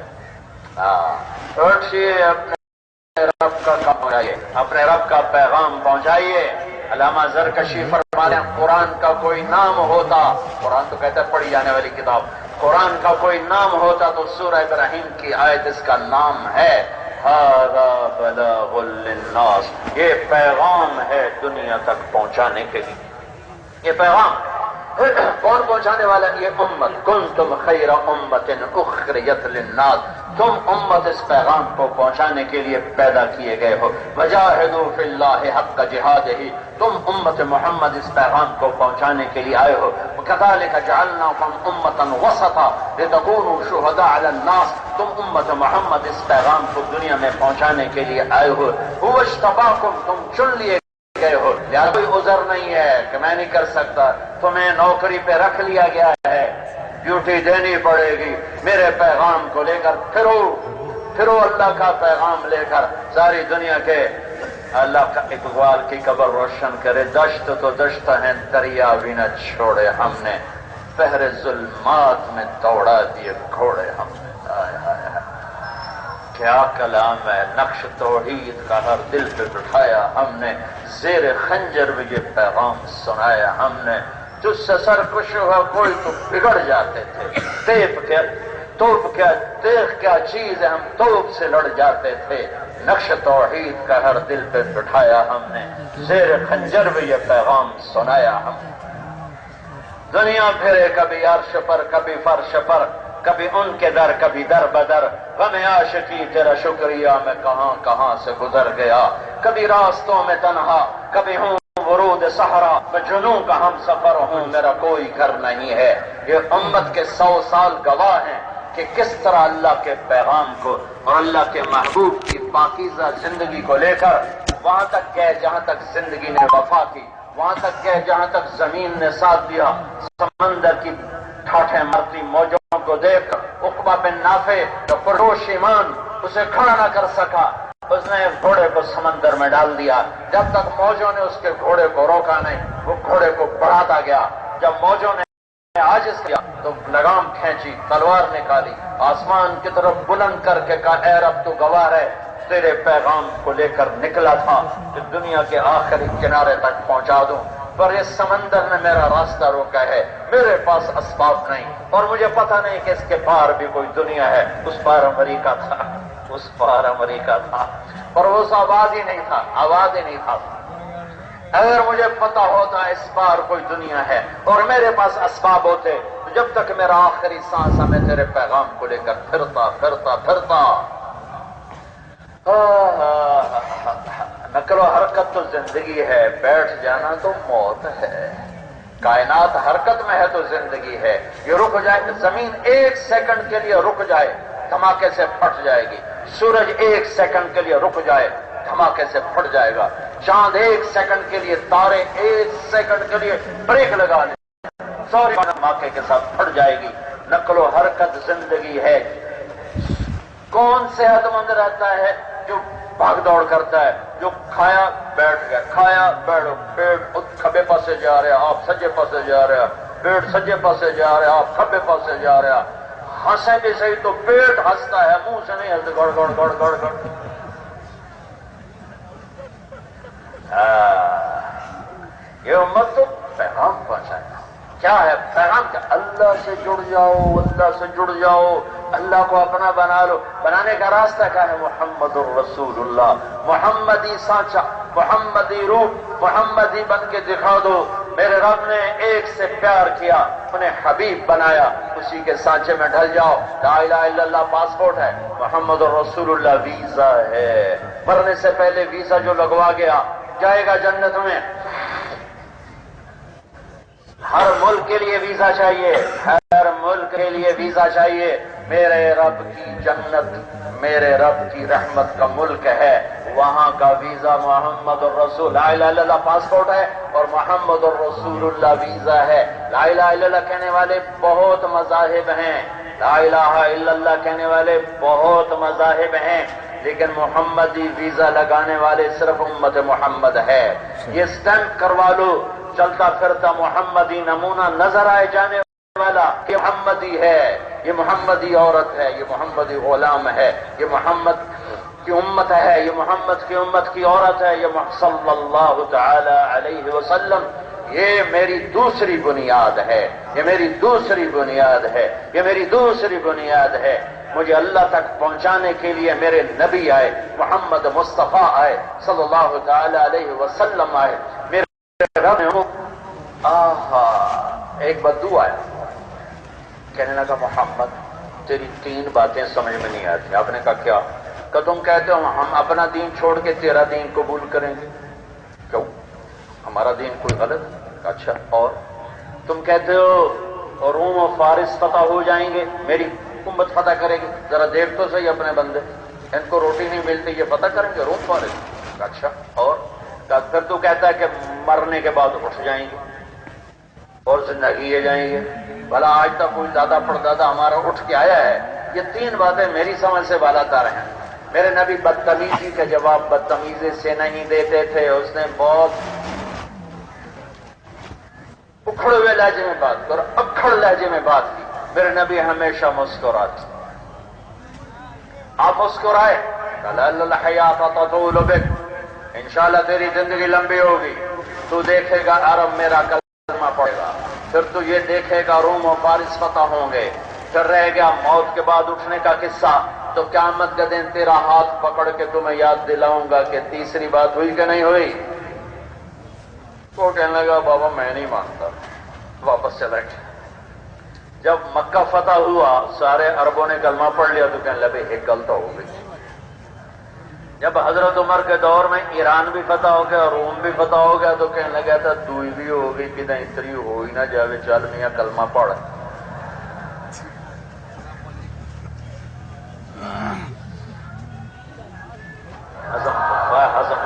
اٹھیے اپنے رب کا کام پہنچائیے، اپنے رب کا پیغام پہنچائیے۔ علامہ زرکشی فرماتے ہیں قرآن کا کوئی نام ہوتا، قرآن تو کہتا ہے پڑھی جانے والی کتاب، قرآن کا کوئی نام ہوتا تو سورہ ابراہیم کی آیت اس کا نام ہے ھذا بلاغ للناس، یہ پیغام ہے دنیا تک پہنچانے کے لیے۔ یہ پیغام کون پہنچانے والا؟ یہ امت، کنتم خیر امت اخرجت للناس، تم امت اس پیغام کو پہنچانے کے لیے پیدا کیے گئے ہو۔ وجاہدوا فی اللہ حق جہادہ، تم امت محمد اس پیغام کو پہنچانے کے لیے آئے ہو۔ وکذالک جعلناکم امۃ وسطا لتکونوا شہداء علی الناس، تم امت محمد اس پیغام کو دنیا میں پہنچانے کے لیے آئے ہو۔ هو اجتباکم، تم چن لیے گئے ہو، یا کوئی عذر نہیں ہے کہ میں نہیں کر سکتا، تمہیں نوکری پہ رکھ لیا گیا ہے، ڈیوٹی دینی پڑے گی، میرے پیغام کو لے کر پھرو اللہ کا پیغام لے کر ساری دنیا کے۔ اللہ کا اقبال کی قبر روشن کرے، دشت تو دشت ہے دریا بھی نہ چھوڑے ہم نے، پہر ظلمات میں دوڑا دیے گھوڑے ہم نے۔ کیا کلام ہے، نقش توحید کا ہر دل پہ بٹھایا ہم نے، زیر خنجر بھی یہ پیغام سنایا ہم نے۔ تجھ سے سرکش ہوا کوئی تو بگڑ جاتے تھے، توپ کیا دیکھ کیا چیز ہے، ہم توپ سے لڑ جاتے تھے، نقش توحید کا ہر دل پہ بٹھایا ہم نے، زیر خنجر بھی یہ پیغام سنایا ہم نے۔ دنیا پھرے کبھی عرش پر کبھی فرش پر، کبھی ان کے در کبھی در بدر، غم عاشقی تیرا شکریہ میں کہاں کہاں سے گزر گیا، کبھی راستوں میں تنہا کبھی ہوں ورود صحرا، میں جنوں کا ہم سفر ہوں میرا کوئی گھر نہیں ہے۔ یہ امت کے 100 سال گواہ ہیں کہ کس طرح اللہ کے پیغام کو اور اللہ کے محبوب کی پاکیزہ زندگی کو لے کر وہاں تک گئے جہاں تک زندگی نے وفا کی، وہاں تک گئے جہاں تک زمین نے ساتھ دیا۔ سمندر کی ٹھاٹھیں مرتی موجوں کو دیکھ کر عقبہ بن نافع جو پرجوش ایمان اسے کھڑا نہ کر سکا، اس نے گھوڑے کو سمندر میں ڈال دیا، جب تک موجوں نے اس کے گھوڑے کو روکا نہیں، وہ گھوڑے کو بڑھاتا گیا۔ جب موجوں نے عاجز کیا تو لگام کھینچی، تلوار نکالی، آسمان کی طرف بلند کر کے کہا اے رب تو گواہ ہے، تیرے پیغام کو لے کر نکلا تھا کہ دنیا کے آخری کنارے تک پہنچا دوں، پر اس سمندر نے میرا راستہ روکا ہے، میرے پاس اسباب نہیں، اور مجھے پتہ نہیں کہ اس کے پار بھی کوئی دنیا ہے۔ اس پار امریکہ تھا، اس پار امریکہ تھا، پر اس آواز ہی نہیں تھا، آواز ہی نہیں تھا۔ اگر مجھے پتہ ہوتا اس پار کوئی دنیا ہے اور میرے پاس اسباب ہوتے تو جب تک میرا آخری سانس میں تیرے پیغام کو لے کر پھرتا۔ نقل و حرکت تو زندگی ہے، بیٹھ جانا تو موت ہے۔ کائنات حرکت میں ہے تو زندگی ہے۔ یہ رک جائے، زمین 1 سیکنڈ کے لیے رک جائے دھماکے سے پھٹ جائے گی، سورج 1 سیکنڈ کے لیے رک جائے دھماکے سے پھٹ جائے گا، چاند 1 سیکنڈ کے لیے، تارے 1 سیکنڈ کے لیے بریک لگا لیں، سوری دھماکے کے ساتھ پھٹ جائے گی۔ نقل و حرکت زندگی ہے۔ کون صحت مند رہتا ہے؟ جو بھاگ دوڑ کرتا ہے، جو کھایا بیٹھ گیا، کھایا بیٹھو، پیٹ کھبے پاسے جا رہے آپ سجے پاسے جا رہے، پیٹ سجے پاسے جا رہے آپ کھبے پاسے جا رہے، ہنسیں بھی صحیح تو پیٹ ہنستا ہے، منہ سے نہیں ہنستے، گڑ گڑ گڑ گڑ گڑ۔ یہ امت تو پیغام پہنچائے، کیا ہے پیغام؟ کہ اللہ سے جڑ جاؤ، اللہ سے جڑ جاؤ، اللہ کو اپنا بنا لو۔ بنانے کا راستہ کیا ہے؟ محمد الرسول اللہ، محمدی سانچہ، محمدی روح، محمدی بن کے دکھا دو۔ میرے رب نے ایک سے پیار کیا، انہیں حبیب بنایا، اسی کے سانچے میں ڈھل جاؤ۔ لا الہ الا اللہ پاسپورٹ ہے، محمد الرسول اللہ ویزا ہے۔ مرنے سے پہلے ویزا جو لگوا گیا جائے گا جنت میں۔ ہر ملک کے لیے ویزا چاہیے، ہر ملک کے لیے ویزا چاہیے۔ میرے رب کی جنت، میرے رب کی رحمت کا ملک ہے، وہاں کا ویزا محمد الرسول، لا الہ الا اللہ پاسپورٹ ہے اور محمد الرسول اللہ ویزا ہے۔ لا الہ الا اللہ کہنے والے بہت مذاہب ہیں، لا الہ الا اللہ کہنے والے بہت مذاہب ہیں، لیکن محمدی ویزا لگانے والے صرف امت محمد ہے۔ یہ سٹیمپ کروا لو، چلتا پھرتا محمدی نمونہ نظر آئے جانے والا، یہ محمدی ہے، یہ محمدی عورت ہے، یہ محمدی غلام ہے، یہ محمد کی امت ہے، یہ محمد کی امت کی عورت ہے، یہ صلی اللہ تعالی علیہ وسلم، یہ میری دوسری بنیاد ہے، یہ میری دوسری بنیاد ہے، یہ میری دوسری بنیاد ہے۔ مجھے اللہ تک پہنچانے کے لیے میرے نبی آئے، محمد مصطفیٰ آئے، صلی اللہ تعالی علیہ وسلم آئے، میرے رب نے ایک بدو آیا، کہنے لگا محمد تیری 3 باتیں سمجھ میں نہیں آتی۔ آپ نے کہا کیا؟ کہ تم کہتے ہو ہم اپنا دین چھوڑ کے تیرا دین قبول کریں گے، کیوں ہمارا دین کوئی غلط؟ اچھا، اور تم کہتے ہو روم و فارس فتح ہو جائیں گے، میری امت فتح کرے گی، ذرا دیکھ تو صحیح اپنے بندے، ان کو روٹی نہیں ملتی، یہ فتح کریں گے روم فارس؟ اچھا، اور پھر تو کہتا ہے کہ مرنے کے بعد اٹھ جائیں گے اور زندگی یہ جائیں گے، بھلا آج تک کوئی دادا پردادا ہمارا اٹھ کے آیا ہے؟ یہ 3 باتیں میری سمجھ سے بالا تر ہیں۔ میرے نبی بدتمیزی کا جواب بدتمیزی سے نہیں دیتے تھے، اس نے بہت اکھڑے ہوئے لہجے میں بات کی اور اکھڑ لہجے میں بات کی۔ میرے نبی ہمیشہ مسکراتے، آپ مسکرائے، الحیات تطول بک، انشاءاللہ تیری زندگی لمبی ہوگی، تو دیکھے گا عرب میرا کلمہ پڑے گا، پھر تو یہ دیکھے گا روم و فارس فتح ہوں گے، پھر رہ گیا موت کے بعد اٹھنے کا قصہ، تو قیامت کے دن تیرا ہاتھ پکڑ کے تمہیں یاد دلاؤں گا کہ تیسری بات ہوئی کہ نہیں ہوئی؟ وہ کہنے لگا بابا میں نہیں مانتا، واپس چلا گیا۔ جب مکہ فتح ہوا سارے عربوں نے کلمہ پڑھ لیا تو کہنے لگے ایک غلط ہو گئی۔ جب حضرت عمر کے دور میں ایران بھی فتح ہو گیا، روم بھی فتح ہو گیا، تو کہنے لگا تھا دوئی بھی ہو گئی، کدھر اتری ہو ہی نہ جاوے، چل میاں کلمہ پڑھ۔ ہضم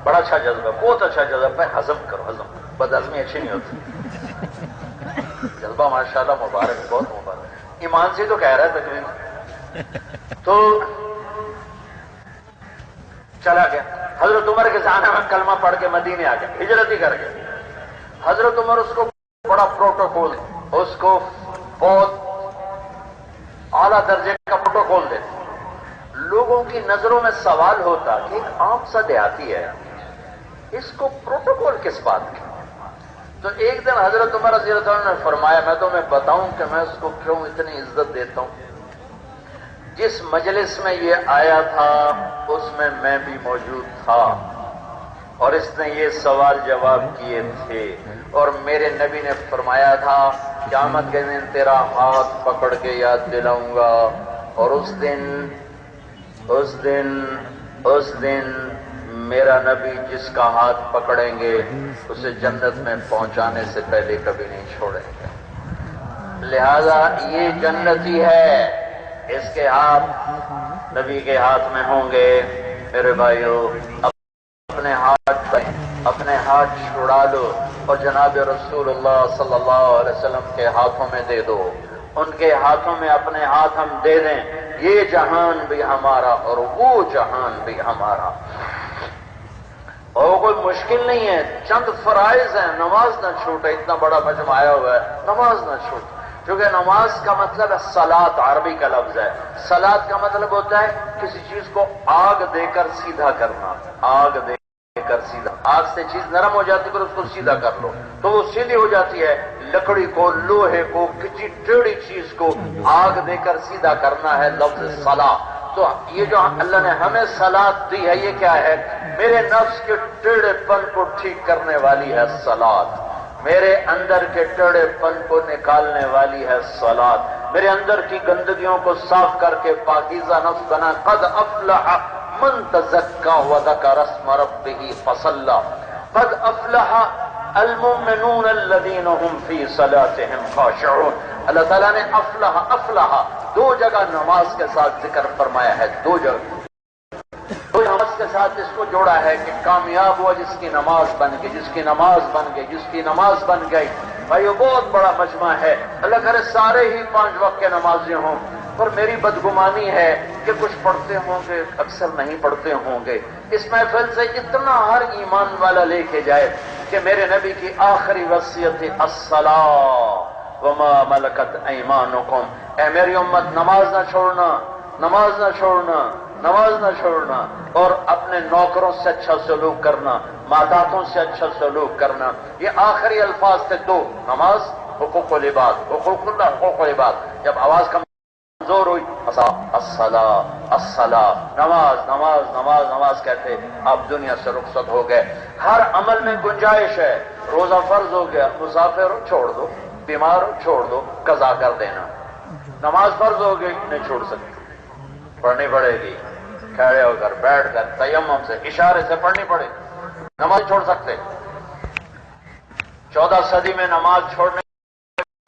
بڑا اچھا جذبہ، بہت اچھا جذبہ ہے، ہضم کرو، ہضم بد ہضمی اچھی نہیں ہوتی، جذبہ ماشاءاللہ مبارک، بہت مبارک، ایمان سے تو کہہ رہا ہے تقریباً۔ تو چلا گیا حضرت عمر کے زمانے میں کلمہ پڑھ کے مدینے آ گیا، ہجرت ہی کر گیا۔ حضرت عمر اس کو بڑا پروٹوکول، اس کو بہت اعلیٰ درجے کا پروٹوکول دیتے۔ لوگوں کی نظروں میں سوال ہوتا کہ ایک عام سا دیہاتی ہے، اس کو پروٹوکول کس بات کی؟ تو ایک دن حضرت عمر رضی اللہ عنہ نے فرمایا میں تمہیں بتاؤں کہ میں اس کو کیوں اتنی عزت دیتا ہوں؟ جس مجلس میں یہ آیا تھا اس میں بھی موجود تھا اور اس نے یہ سوال جواب کیے تھے، اور میرے نبی نے فرمایا تھا قیامت کے دن تیرا ہاتھ پکڑ کے یاد دلاؤں گا، اور اس دن میرا نبی جس کا ہاتھ پکڑیں گے اسے جنت میں پہنچانے سے پہلے کبھی نہیں چھوڑیں گے۔ لہذا یہ جنتی ہے، اس کے ہاتھ نبی کے ہاتھ میں ہوں گے۔ میرے بھائیو اپنے ہاتھ چھڑا لو اور جناب رسول اللہ صلی اللہ علیہ وسلم کے ہاتھوں میں دے دو، ان کے ہاتھوں میں اپنے ہاتھ ہم دے دیں، یہ جہان بھی ہمارا اور وہ جہان بھی ہمارا۔ اور کوئی مشکل نہیں ہے، چند فرائض ہیں، نماز نہ چھوٹے، اتنا بڑا مجمع آیا ہوا ہے، نماز نہ چھوٹے، کیونکہ نماز کا مطلب ہے صلاۃ، عربی کا لفظ ہے۔ صلاۃ کا مطلب ہوتا ہے کسی چیز کو آگ دے کر سیدھا کرنا، آگ دے کر سیدھا، آگ سے چیز نرم ہو جاتی ہے، اس کو سیدھا کر لو تو وہ سیدھی ہو جاتی ہے۔ لکڑی کو، لوہے کو، کسی ٹیڑھی چیز کو آگ دے کر سیدھا کرنا ہے لفظ صلاۃ۔ تو یہ جو اللہ نے ہمیں صلاۃ دی ہے، یہ کیا ہے؟ میرے نفس کے ٹیڑھے پن کو ٹھیک کرنے والی ہے صلاۃ، میرے اندر کے ٹیڑھے پن کو نکالنے والی ہے صلاۃ، میرے اندر کی گندگیوں کو صاف کر کے پاکیزہ نفس بنا۔ قد افلح من تزکا وذکر اسم ربہ فصلی، قد افلح المؤمنون الذین هم فی صلاتهم خاشعون۔ اللہ تعالیٰ نے افلح 2 جگہ نماز کے ساتھ ذکر فرمایا ہے، 2 جگہ نماز کے ساتھ اس کو جوڑا ہے کہ کامیاب ہوا جس کی نماز بن گئی، جس کی نماز بن گئی، جس کی نماز بن گئی۔ بھائی بہت بڑا مجمع ہے، اللہ کرے سارے ہی 5 وقت کے نمازی ہوں، پر میری بدگمانی ہے کہ کچھ پڑھتے ہوں گے، اکثر نہیں پڑھتے ہوں گے۔ اس محفل سے اتنا ہر ایمان والا لے کے جائے کہ میرے نبی کی آخری وصیت الصلاۃ وما ملکت ایمانکم، اے میری امت نماز نہ چھوڑنا، نماز نہ چھوڑنا، نماز نہ چھوڑنا، اور اپنے نوکروں سے اچھا سلوک کرنا، ماداتوں سے اچھا سلوک کرنا. یہ آخری الفاظ تھے دو، نماز، حقوق العباد، حقوق اللہ، حقوق العباد. جب آواز کمزور ہوئی الصلاۃ الصلاۃ، نماز نماز نماز نماز کہتے آپ دنیا سے رخصت ہو گئے. ہر عمل میں گنجائش ہے. روزہ فرض ہو گیا، مسافر ہو چھوڑ دو، بیمار ہو چھوڑ دو، قضا کر دینا. نماز فرض ہو گئی، نہیں چھوڑ سکتے، پڑھنی پڑے گی. کھڑے ہو کر، بیٹھ کر، تیمم سے، اشارے سے پڑھنی پڑے گی. نماز چھوڑ سکتے. 14 صدی میں نماز چھوڑنے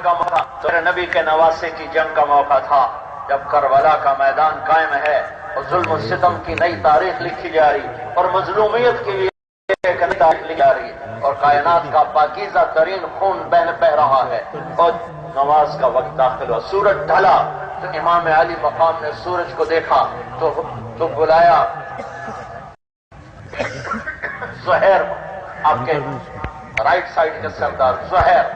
کا موقع تو نبی کے نواسے کی جنگ کا موقع تھا، جب کربلا کا میدان قائم ہے اور ظلم و ستم کی نئی تاریخ لکھی جا رہی، اور مظلومیت کے لیے ایک نئی تاریخ لکھی جا رہی، اور کائنات کا پاکیزہ ترین خون بہ رہا ہے، اور نماز کا وقت داخل ہوا. سورج ڈھلا تو امام علی مقام نے سورج کو دیکھا تو بلایا زہیر، آپ کے رائٹ سائڈ کے سردار زہیر،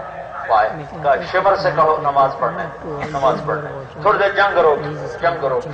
شمر سے کہو نماز پڑھنے. تھوڑی دیر جنگ روک.